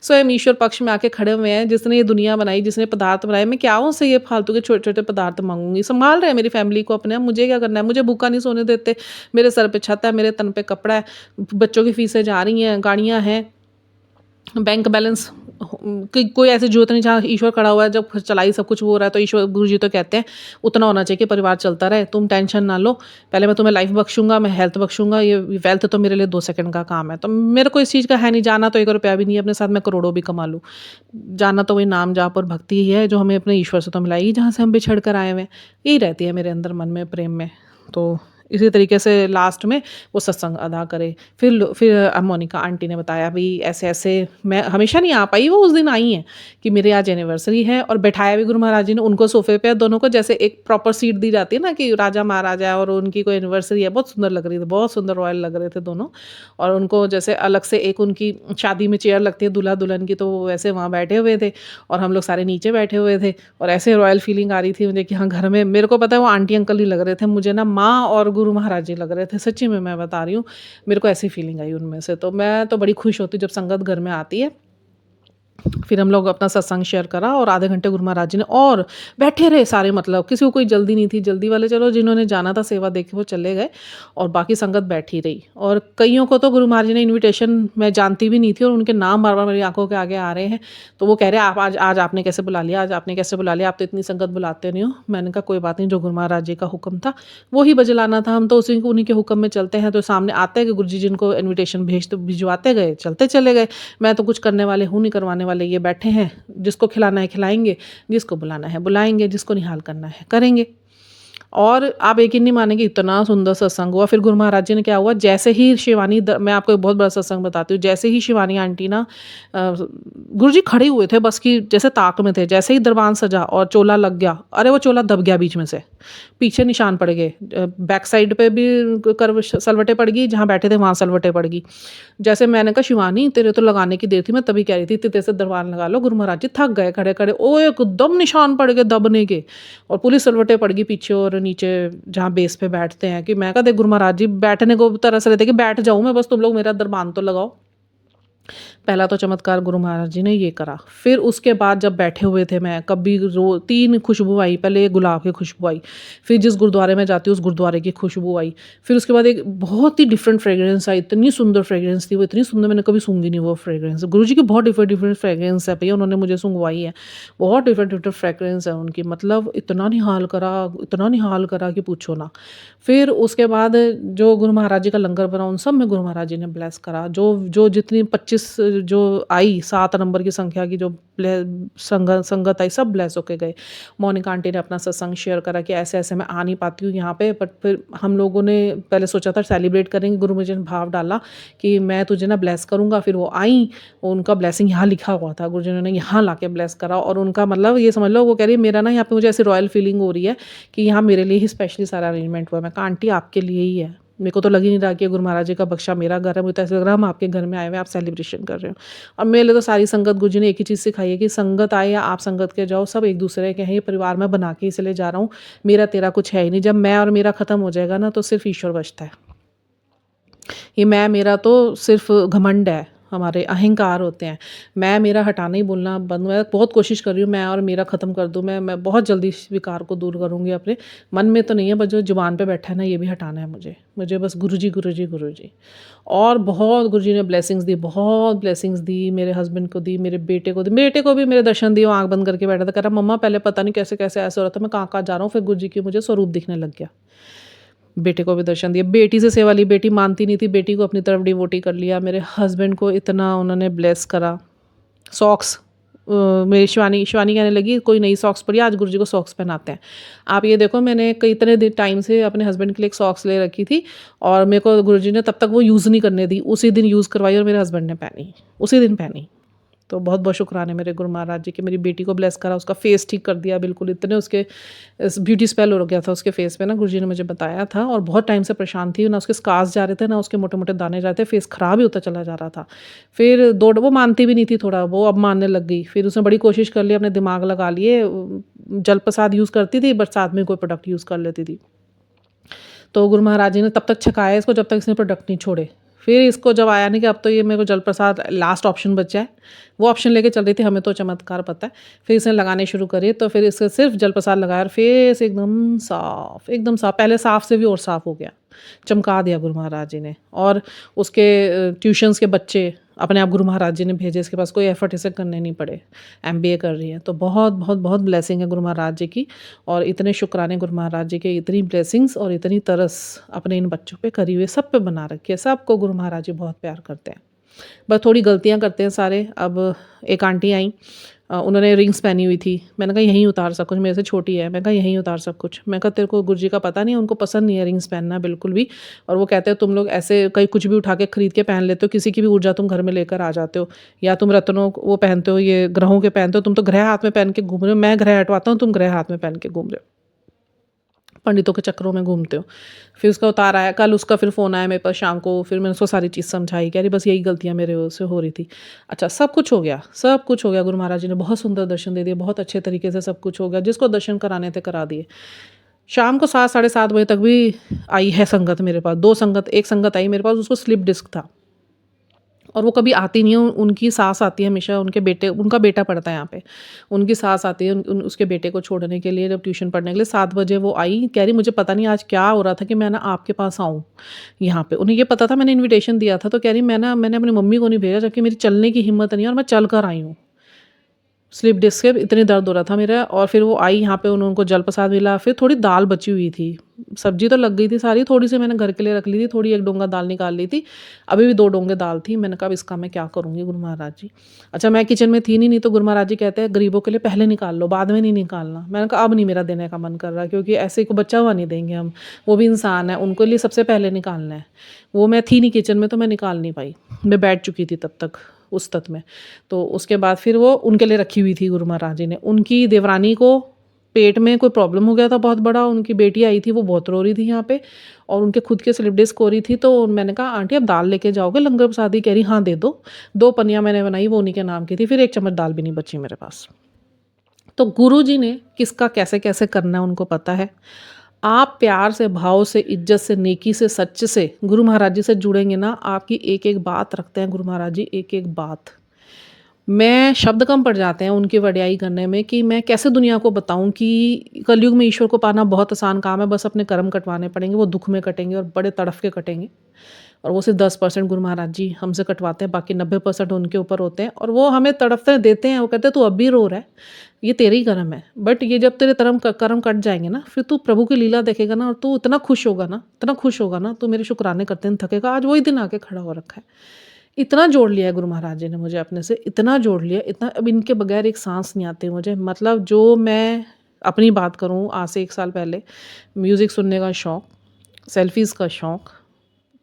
स्वयं ईश्वर पक्ष में आके खड़े हुए हैं, जिसने ये दुनिया बनाई, जिसने पदार्थ बनाए, मैं क्या उनसे ये फालतू के छोटे छोटे पदार्थ मांगूंगी। संभाल रहे हैं मेरी फैमिली को अपने, मुझे क्या करना है, मुझे भूखा नहीं सोने देते, मेरे सर पे छत है, मेरे तन पे कपड़ा है, बच्चों की फीसें जा रही हैं, गाड़ियाँ हैं, बैंक बैलेंस, कोई ऐसी जरूरत नहीं जहाँ ईश्वर खड़ा हुआ है, जब चलाई सब कुछ वो हो रहा है, तो ईश्वर गुरु जी तो कहते हैं उतना होना चाहिए कि परिवार चलता रहे, तुम टेंशन ना लो, पहले मैं तुम्हें लाइफ बख्शूंगा, मैं हेल्थ बख्शूंगा, ये वेल्थ तो मेरे लिए 2 सेकंड का काम है। तो मेरे को इस चीज़ का है नहीं, जाना तो 1 रुपया भी नहीं है अपने साथ, मैं करोड़ों भी कमा लूँ, जाना तो वही नाम जाप और भक्ति ही है, जो हमें अपने ईश्वर से तो मिलाएगी, जहाँ से हम बिछड़ कर आए हुए हैं, यही रहती है मेरे अंदर मन में प्रेम में। तो इसी तरीके से लास्ट में वो सत्संग अदा करे। फिर मोनिका आंटी ने बताया भी ऐसे ऐसे, मैं हमेशा नहीं आ पाई, वो उस दिन आई हैं कि मेरे आज एनिवर्सरी है, और बैठाया भी गुरु महाराज जी ने उनको सोफे पे, दोनों को जैसे एक प्रॉपर सीट दी जाती है ना कि राजा महाराजा और उनकी कोई एनिवर्सरी है, बहुत सुंदर लग रही थी, बहुत सुंदर रॉयल लग रहे थे दोनों। और उनको जैसे अलग से एक उनकी शादी में चेयर लगती है दूल्हा दुल्हन की, तो वो वैसे वहाँ बैठे हुए थे, और हम लोग सारे नीचे बैठे हुए थे, और ऐसे रॉयल फीलिंग आ रही थी मुझे कि हाँ घर में, मेरे को पता है वो आंटी अंकल ही लग रहे थे मुझे ना, माँ और गुरु महाराज जी लग रहे थे, सच्ची में मैं बता रही हूँ, मेरे को ऐसी फीलिंग आई उनमें से। तो मैं तो बड़ी खुश होती जब संगत घर में आती है। फिर हम लोग अपना सत्संग शेयर करा, और आधे घंटे गुरु महाराज जी ने और बैठे रहे सारे, मतलब किसी को कोई जल्दी नहीं थी, जल्दी वाले चलो जिन्होंने जाना था सेवा देखे वो चले गए, और बाकी संगत बैठी रही। और कईयों को तो गुरु महाराज जी ने इनविटेशन मैं जानती भी नहीं थी, और उनके नाम बार बार मेरी आंखों के आगे आ रहे हैं, तो वो कह रहे हैं आप आज आपने कैसे बुला लिया, आज आपने कैसे बुला लिया, आप तो इतनी संगत बुलाते नहीं हो। मैंने कहा कोई बात नहीं, जो गुरु महाराज जी का हुक्म था वो ही बजलाना था, हम तो उन्हीं के हुक्म में चलते हैं। तो सामने आते हैं कि गुरु जी जिनको इन्विटेशन भिजवाते गए, चलते चले गए, मैं तो कुछ करने वाले हूँ नहीं, करवाने वाले ये बैठे हैं, जिसको खिलाना है खिलाएंगे, जिसको बुलाना है बुलाएंगे, जिसको निहाल करना है करेंगे। और आप यकीन नहीं मानेंगे, इतना सुंदर सत्संग हुआ। फिर गुरु महाराज जी ने क्या हुआ, जैसे ही शिवानी, मैं आपको एक बहुत बड़ा सत्संग बताती हूँ, जैसे ही शिवानी आंटी ना, गुरु जी खड़े हुए थे बस की जैसे ताक में थे, जैसे ही दरबान सजा और चोला लग गया, अरे वो चोला दब गया बीच में से, पीछे निशान पड़ गए, बैक साइड पे भी कर्व सलवटें पड़ गई, जहाँ बैठे थे वहाँ सलवटें पड़ गई। जैसे मैंने कहा शिवानी तेरे तो लगाने की देर थी, मैं तभी कह रही थी तेरे से दरबार लगा लो। गुरु महाराज जी थक गए खड़े खड़े, ओ एकदम निशान पड़ गए दबने के, और पूरी सलवटें पड़ गई पीछे और नीचे जहाँ बेस पे बैठते हैं। कि मैं कहा देख गुरु महाराज जी बैठने को तरस रहे थे कि बैठ जाऊँ मैं, बस तुम लोग मेरा दरबान तो लगाओ। पहला तो चमत्कार गुरु महाराज जी ने ये करा। फिर उसके बाद जब बैठे हुए थे, मैं कभी 3 खुशबू आई। पहले गुलाब की खुशबू आई, फिर जिस गुरुद्वारे में जाती हूँ उस गुरुद्वारे की खुशबू आई, फिर उसके बाद एक बहुत ही डिफरेंट फ्रेग्रेंस आई। इतनी सुंदर फ्रेग्रेंस थी वो, इतनी सुंदर मैंने कभी सूंघी नहीं वो फ्रेग्रेंस। गुरु जी की बहुत डिफरेंट डिफरेंट फ्रेग्रेंस है भैया, उन्होंने मुझे सूंघवाई है। बहुत डिफरेंट डिफरेंट फ्रेग्रेंस है उनकी, मतलब इतना निहाल करा, इतना निहाल करा कि पूछो ना। फिर उसके बाद जो गुरु महाराज जी का लंगर बना उन सब में गुरु महाराज जी ने ब्लेस करा। जो जो जितनी 25 जो आई 7 नंबर की संख्या की जो संगत आई, सब ब्लेस होके गए। मोनिका आंटी ने अपना सत्संग शेयर करा कि ऐसे ऐसे मैं आ नहीं पाती हूँ यहाँ पे, बट फिर हम लोगों ने पहले सोचा था सेलिब्रेट करेंगे। गुरु मुझे ने भाव डाला कि मैं तुझे ना ब्लेस करूँगा। फिर वो आई, उनका ब्लेसिंग यहाँ लिखा हुआ था, गुरु जी ने यहाँ ला के ब्लेस करा। और उनका मतलब ये समझ लो, वो कह रही है मेरा ना यहाँ पे मुझे ऐसी रॉयल फीलिंग हो रही है कि यहाँ मेरे लिए ही स्पेशली सारा अरेंजमेंट हुआ। मैं कहा आंटी आपके लिए ही है, मेरे को तो लग ही नहीं रहा कि गुरु महाराज जी का बख्शा मेरा घर है। मुझे तो ऐसा लग रहा है हम आपके घर में आए हुए, आप सेलिब्रेशन कर रहे हो। और मेरे लिए तो सारी संगत, गुरु जी ने एक ही चीज़ सिखाई है कि संगत आए या आप संगत के जाओ, सब एक दूसरे के हैं। ये परिवार में बना के इसलिए जा रहा हूँ, मेरा तेरा कुछ है ही नहीं। जब मैं और मेरा ख़त्म हो जाएगा ना, तो सिर्फ ईश्वर बचता है। ये मैं मेरा तो सिर्फ घमंड है, हमारे अहंकार होते हैं। मैं मेरा हटाना ही बोलना बंद, मैं बहुत कोशिश कर रही हूँ मैं और मेरा ख़त्म कर दूँ। मैं बहुत जल्दी इस विकार को दूर करूँगी अपने मन में, तो नहीं है, बस जो जुबान पे बैठा है ना, ये भी हटाना है मुझे बस गुरु जी गुरु जी गुरु जी। और बहुत गुरु जी ने ब्लेसिंग्स दी, बहुत ब्लेसिंग्स दी, मेरे हस्बैंड को दी, मेरे बेटे को दी। बेटे को भी मेरे दर्शन दिए, वो आँख बंद करके बैठा था, कह रहा मम्मा पहले पता नहीं कैसे कैसे ऐसे हो रहा था, मैं कहाँ कहाँ जा रहा हूँ। फिर गुरु जी की मुझे स्वरूप दिखने लग गया। बेटे को भी दर्शन दिया। बेटी से सेवा ली, बेटी मानती नहीं थी, बेटी को अपनी तरफ डिवोटी कर लिया। मेरे हस्बैंड को इतना उन्होंने ब्लेस करा। सॉक्स मेरी शिवानी कहने लगी कोई नई सॉक्स पड़ी, आज गुरुजी को सॉक्स पहनाते हैं। आप ये देखो, मैंने कई इतने दिन टाइम से अपने हस्बैंड के लिए एक सॉक्स ले रखी थी, और मेरे को गुरुजी ने तब तक वो यूज़ नहीं करने दी, उसी दिन यूज़ करवाई और मेरे हस्बैंड ने पहनी, उसी दिन पहनी। तो बहुत बहुत शुक्राने मेरे गुरु महाराज जी के। मेरी बेटी को ब्लेस करा, उसका फेस ठीक कर दिया बिल्कुल। इतने उसके ब्यूटी स्पेल हो गया था उसके फेस पे ना, गुरुजी ने मुझे बताया था। और बहुत टाइम से परेशान थी ना, उसके स्कार्स जा रहे थे ना, उसके मोटे मोटे दाने जा रहे थे, फेस ख़राब ही होता चला जा रहा था। फिर वो मानती भी नहीं थी थोड़ा, वो अब मानने लग गई। फिर उसने बड़ी कोशिश कर ली, अपने दिमाग लगा लिए। जल प्रसाद यूज़ करती थी, बट साथ में कोई प्रोडक्ट यूज़ कर लेती थी। तो गुरु महाराज जी ने तब तक छकाया इसको जब तक इसने प्रोडक्ट नहीं छोड़े। फिर इसको जब आया नहीं कि अब तो ये मेरे को जल प्रसाद लास्ट ऑप्शन बचा है, वो ऑप्शन लेके चल रही थी, हमें तो चमत्कार पता है। फिर इसने लगाने शुरू करिए, तो फिर इसके सिर्फ जल प्रसाद लगाया और फेस एकदम साफ, एकदम साफ, पहले साफ से भी और साफ हो गया, चमका दिया गुरु महाराज जी ने। और उसके ट्यूशन्स के बच्चे अपने आप गुरु महाराज जी ने भेजे, इसके पास कोई एफर्ट इसे करने नहीं पड़े। MBA कर रही है। तो बहुत बहुत बहुत ब्लेसिंग है गुरु महाराज जी की, और इतने शुक्राने गुरु महाराज जी के, इतनी ब्लेसिंग्स और इतनी तरस अपने इन बच्चों पे करी हुई, सब पे बना रखी है। सबको गुरु महाराज जी बहुत प्यार करते हैं, बस थोड़ी गलतियां करते हैं सारे। अब एक आंटी आई, उन्होंने रिंग्स पहनी हुई थी, मैंने कहा यहीं उतार सब कुछ, मेरे से छोटी है, मैंने कहा यहीं उतार सब कुछ। मैं कहा तेरे को गुरुजी का पता नहीं है, उनको पसंद नहीं है रिंग्स पहनना बिल्कुल भी। और वो कहते हैं तुम लोग ऐसे कहीं कुछ भी उठा के खरीद के पहन लेते हो, किसी की भी ऊर्जा तुम घर में लेकर आ जाते हो, या तुम रत्नों वो पहनते हो, ये ग्रहों के पहनते हो, तुम तो ग्रह हाथ में पहन के घूम रहे हो। मैं ग्रह हटवाता हूँ, तुम ग्रह हाथ में पहन के घूम रहे हो, पंडितों के चक्रों में घूमते हो। फिर उसका उतार आया, कल उसका फिर फ़ोन आया मेरे पास शाम को, फिर मैंने उसको सारी चीज़ समझाई, कह रही बस यही गलतियाँ मेरे से हो रही थी। अच्छा, सब कुछ हो गया, सब कुछ हो गया। गुरु महाराज जी ने बहुत सुंदर दर्शन दे दिए, बहुत अच्छे तरीके से सब कुछ हो गया, जिसको दर्शन कराने थे करा दिए। शाम को 7 साढ़े 7 बजे तक भी आई है संगत मेरे पास, 2 संगत, एक संगत आई मेरे पास, उसको स्लिप डिस्क था, और वो कभी आती नहीं है। उनकी सास आती है हमेशा, उनका बेटा पढ़ता है यहाँ पे, उनकी सास आती है उसके बेटे को छोड़ने के लिए, जब ट्यूशन पढ़ने के लिए 7 बजे वो आई, कह रही मुझे पता नहीं आज क्या हो रहा था कि मैं ना आपके पास आऊँ यहाँ पे। उन्हें ये पता था, मैंने इन्विटेशन दिया था, तो कह रही मैंने अपनी मम्मी को नहीं भेजा, जबकि मेरी चलने की हिम्मत नहीं है और मैं चल कर आई हूँ। स्लिप डिस्क से इतनी दर्द हो रहा था मेरा। और फिर वो आई यहाँ पे, उनको जल प्रसाद मिला, फिर थोड़ी दाल बची हुई थी, सब्जी तो लग गई थी सारी, थोड़ी सी मैंने घर के लिए रख ली थी, थोड़ी 1 डोंगा दाल निकाल ली थी, अभी भी 2 डोंगे दाल थी। मैंने कहा अब इसका मैं क्या करूँगी गुरु महाराज जी। अच्छा, मैं किचन में थी नहीं, तो गुरु महाराज जी कहते हैं गरीबों के लिए पहले निकाल लो, बाद में नहीं निकालना। मैंने कहा अब नहीं मेरा देने का मन कर रहा, क्योंकि ऐसे को बचा हुआ नहीं देंगे हम, वो भी इंसान है, उनके लिए सबसे पहले निकालना है। वो मैं थी नहीं किचन में, तो मैं निकाल नहीं पाई, मैं बैठ चुकी थी तब तक उस तत्व में। तो उसके बाद फिर वो उनके लिए रखी हुई थी गुरु महाराज जी ने। उनकी देवरानी को पेट में कोई प्रॉब्लम हो गया था बहुत बड़ा, उनकी बेटी आई थी, वो बहुत रो रही थी यहाँ पे, और उनके खुद के स्लिप डिस्क हो रही थी। तो मैंने कहा आंटी आप दाल लेके जाओगे लंगर प्रसादी? कह रही हाँ दे दो। 2 पनिया मैंने बनाई, वो उन्हीं के नाम की थी, फिर 1 चम्मच दाल भी नहीं बची मेरे पास। तो गुरु जी ने किसका कैसे कैसे करना है उनको पता है। आप प्यार से, भाव से, इज्जत से, नेकी से, सच से गुरु महाराज जी से जुड़ेंगे ना, आपकी एक एक बात रखते हैं गुरु महाराज जी, एक एक बात। मैं शब्द कम पड़ जाते हैं उनकी वड्याई करने में कि मैं कैसे दुनिया को बताऊँ कि कलयुग में ईश्वर को पाना बहुत आसान काम है, बस अपने कर्म कटवाने पड़ेंगे, वो दुःख में कटेंगे और बड़े तड़फ के कटेंगे। और वो सिर्फ़ 10% गुरु महाराज जी हमसे कटवाते हैं, बाकी 90% उनके ऊपर होते हैं और वो हमें तड़फते देते हैं, वो कहते हैं तू अब भी रो रहा है, ये तेरे ही कर्म है। बट ये जब तेरे कर्म कट जाएँगे ना, फिर तू प्रभु की लीला देखेगा ना और तू इतना खुश होगा ना, इतना खुश होगा ना, तू मेरे शुक्राने करते नहीं थकेगा। आज वही दिन आके खड़ा हो रखा है। इतना जोड़ लिया है गुरु महाराज जी ने मुझे अपने से, इतना जोड़ लिया, इतना अब इनके बगैर एक साँस नहीं आती मुझे। मतलब जो मैं अपनी बात करूँ आज से 1 साल पहले, म्यूज़िक सुनने का शौक, सेल्फ़ीज़ का शौक,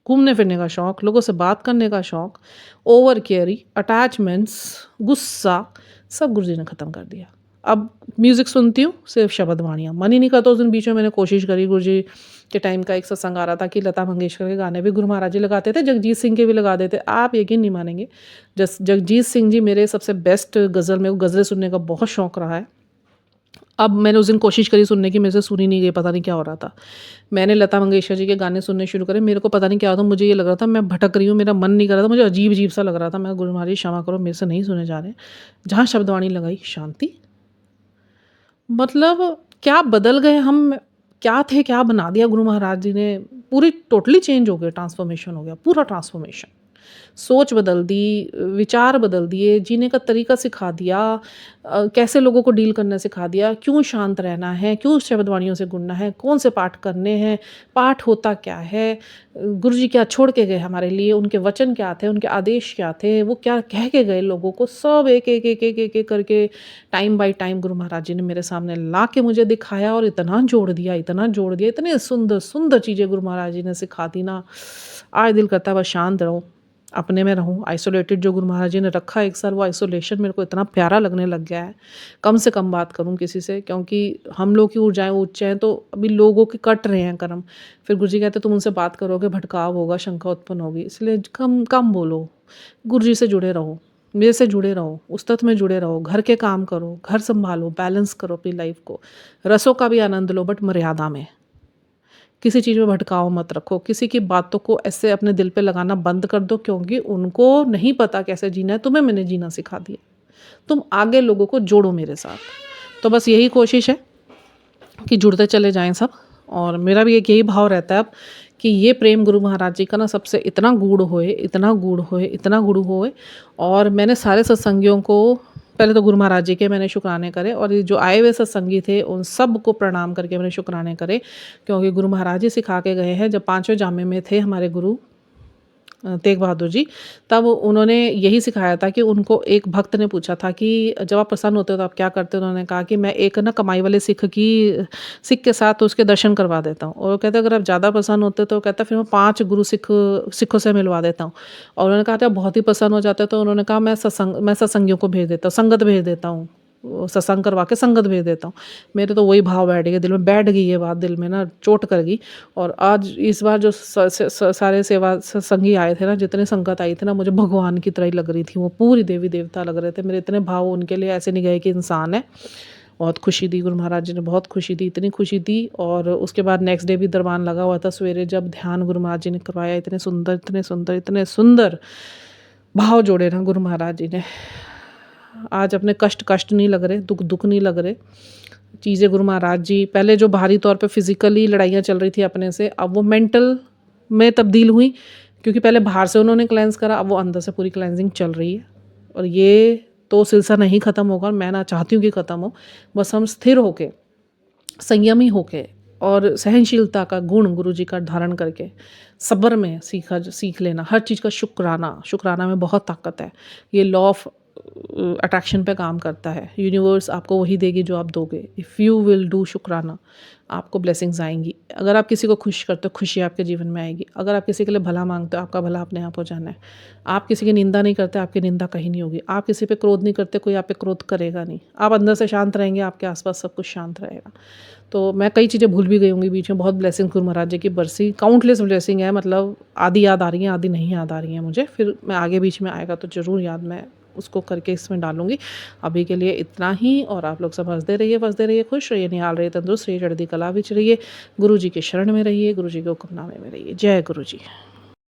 घूमने-फिरने का शौक, लोगों से बात करने का शौक, ओवर केयरिंग, अटैचमेंट्स, गुस्सा, सब गुरुजी ने ख़त्म कर दिया। अब म्यूज़िक सुनती हूँ, सिर्फ़ शब्द वाणियाँ। मन ही नहीं करता। उस दिन बीच में मैंने कोशिश करी, गुरुजी के टाइम का एक सत्संग आ रहा था कि लता मंगेशकर के गाने भी गुरु महाराज जी लगाते थे, जगजीत सिंह के भी लगा देते। आप यकीन नहीं मानेंगे, जगजीत सिंह जी मेरे सबसे बेस्ट गज़ल, मेरे को गज़लें सुनने का बहुत शौक रहा है। अब मैंने उस दिन कोशिश करी सुनने की, मेरे से सुनी नहीं गई, पता नहीं क्या हो रहा था। मैंने लता मंगेशकर जी के गाने सुनने शुरू करे, मेरे को पता नहीं क्या होता, मुझे ये लग रहा था मैं भटक रही हूँ, मेरा मन नहीं कर रहा था, मुझे अजीब-अजीब सा लग रहा था। मैं गुरु महाराज जी क्षमा करो, मेरे से नहीं सुने जा रहे। जहाँ शब्दवाणी लगाई, शांति। मतलब क्या बदल गए हम, क्या थे, क्या बना दिया गुरु महाराज जी ने। पूरी टोटली चेंज हो गए, ट्रांसफ़ॉर्मेशन हो गया, पूरा ट्रांसफ़ॉर्मेशन। सोच बदल दी, विचार बदल दिए, जीने का तरीका सिखा दिया, कैसे लोगों को डील करना सिखा दिया, क्यों शांत रहना है, क्यों शब्दवाणियों से गुणना है, कौन से पाठ करने हैं, पाठ होता क्या है, गुरुजी क्या छोड़ के गए हमारे लिए, उनके वचन क्या थे, उनके आदेश क्या थे, वो क्या कह के गए लोगों को, सब एक-एक करके time by time Guru Maharaj जी ने मेरे सामने ला के मुझे दिखाया और इतना जोड़ दिया, इतना जोड़ दिया, इतने सुंदर चीज़ें गुरु महाराज जी ने सिखा दी ना, आज दिल करता है बस शांत रहूँ, अपने में रहूँ। आइसोलेटेड जो गुरु महाराज जी ने रखा है 1 साल, वो आइसोलेशन मेरे को इतना प्यारा लगने लग गया है। कम से कम बात करूँ किसी से, क्योंकि हम लोग की ऊर्जाएँ उच्च हैं, तो अभी लोगों के कट रहे हैं कर्म। फिर गुरुजी कहते तुम उनसे बात करोगे, भटकाव होगा, शंका उत्पन्न होगी, इसलिए कम कम बोलो, गुरुजी से जुड़े रहो, मेरे से जुड़े रहो, उस तत्व में जुड़े रहो, घर के काम करो, घर सँभालो, बैलेंस करो अपनी लाइफ़ को। रसों का भी आनंद लो, बट मर्यादा में। किसी चीज़ में भटकाव मत रखो, किसी की बातों को ऐसे अपने दिल पे लगाना बंद कर दो, क्योंकि उनको नहीं पता कैसे जीना है, तुम्हें मैंने जीना सिखा दिया। तुम आगे लोगों को जोड़ो मेरे साथ। तो बस यही कोशिश है कि जुड़ते चले जाएँ सब, और मेरा भी एक यही भाव रहता है अब कि ये प्रेम गुरु महाराज जी का ना सबसे इतना गूढ़ होए, इतना गूढ़ होए, इतना गूढ़ होए। और मैंने सारे सत्संगियों को, पहले तो गुरु महाराज जी के मैंने शुक्राने करे, और ये जो आए हुए सत्संगी थे उन सब को प्रणाम करके मैंने शुक्राने करे, क्योंकि गुरु महाराज जी सिखा के गए हैं। जब 5वें जामे में थे हमारे गुरु तेग बहादुर जी, तब उन्होंने यही सिखाया था कि उनको एक भक्त ने पूछा था कि जब आप प्रसन्न होते हो तो आप क्या करते हो? उन्होंने कहा कि मैं एक ना कमाई वाले सिख के साथ उसके दर्शन करवा देता हूँ। और वो कहते अगर आप ज़्यादा प्रसन्न होते हो तो कहता फिर मैं 5 गुरु सिखों से मिलवा देता हूँ। और उन्होंने कहा था बहुत ही प्रसन्न हो जाते हो, तो उन्होंने कहा मैं सत्संगियों को भेज देता हूँ, संगत भेज देता हूँ, वो सत्संग करवा के संगत भेज देता हूँ। मेरे तो वही भाव बैठ गए दिल में, बैठ गई ये बात दिल में ना, चोट कर गई। और आज इस बार जो सारे सेवा सत्संगी आए थे ना, जितने संगत आई थी ना, मुझे भगवान की तरह ही लग रही थी, वो पूरी देवी देवता लग रहे थे। मेरे इतने भाव उनके लिए ऐसे नहीं गए कि इंसान है। बहुत खुशी दी गुरु महाराज जी ने, बहुत खुशी दी, इतनी खुशी दी। और उसके बाद नेक्स्ट डे भी दरबान लगा हुआ था, सवेरे जब ध्यान गुरु महाराज जी ने करवाया, इतने सुंदर इतने सुंदर इतने सुंदर भाव जोड़े ना गुरु महाराज जी ने। आज अपने कष्ट नहीं लग रहे, दुख नहीं लग रहे। चीज़ें गुरु महाराज जी, पहले जो बाहरी तौर पे फिज़िकली लड़ाइयाँ चल रही थी अपने से, अब वो मेंटल में तब्दील हुई, क्योंकि पहले बाहर से उन्होंने क्लेंस करा, अब वो अंदर से पूरी क्लेंजिंग चल रही है। और ये तो सिलसिला नहीं ख़त्म होगा, मैं ना चाहती हूँ कि ख़त्म हो। बस हम स्थिर होके, संयमी होके और सहनशीलता का गुण गुरुजी का धारण करके, सब्र में सीख लेना, हर चीज़ का शुक्राना में बहुत ताकत है। ये लॉ ऑफ अट्रैक्शन पे काम करता है। यूनिवर्स आपको वही देगी जो आप दोगे। इफ़ यू विल डू शुक्राना, आपको ब्लेसिंग्स आएंगी। अगर आप किसी को खुश करते हो, खुशी आपके जीवन में आएगी। अगर आप किसी के लिए भला मांगते हो, आपका भला अपने आप हो जाना है। आप किसी की निंदा नहीं करते, आपकी निंदा कहीं नहीं होगी। आप किसी पे क्रोध नहीं करते, कोई आप पे क्रोध करेगा नहीं। आप अंदर से शांत रहेंगे, आपके आसपास सब कुछ शांत रहेगा। तो मैं कई चीज़ें भूल भी गई होंगी बीच में। बहुत ब्लेसिंग गुरु महाराज जी की बरसी, काउंटलेस ब्लेसिंग है। मतलब आधी याद आ रही हैं, आधी नहीं याद आ रही हैं मुझे। फिर मैं आगे बीच में आएगा तो ज़रूर याद मैं उसको करके इसमें डालूंगी। अभी के लिए इतना ही, और आप लोग सब हंसते रहिए, खुश रहिए, निहाल रहिए, तंदुरुस्त रहिए, चढ़ती कला विच रहिए, गुरु जी के शरण में रहिए, गुरु जी के हुक्मनामे में रहिए। जय गुरु जी।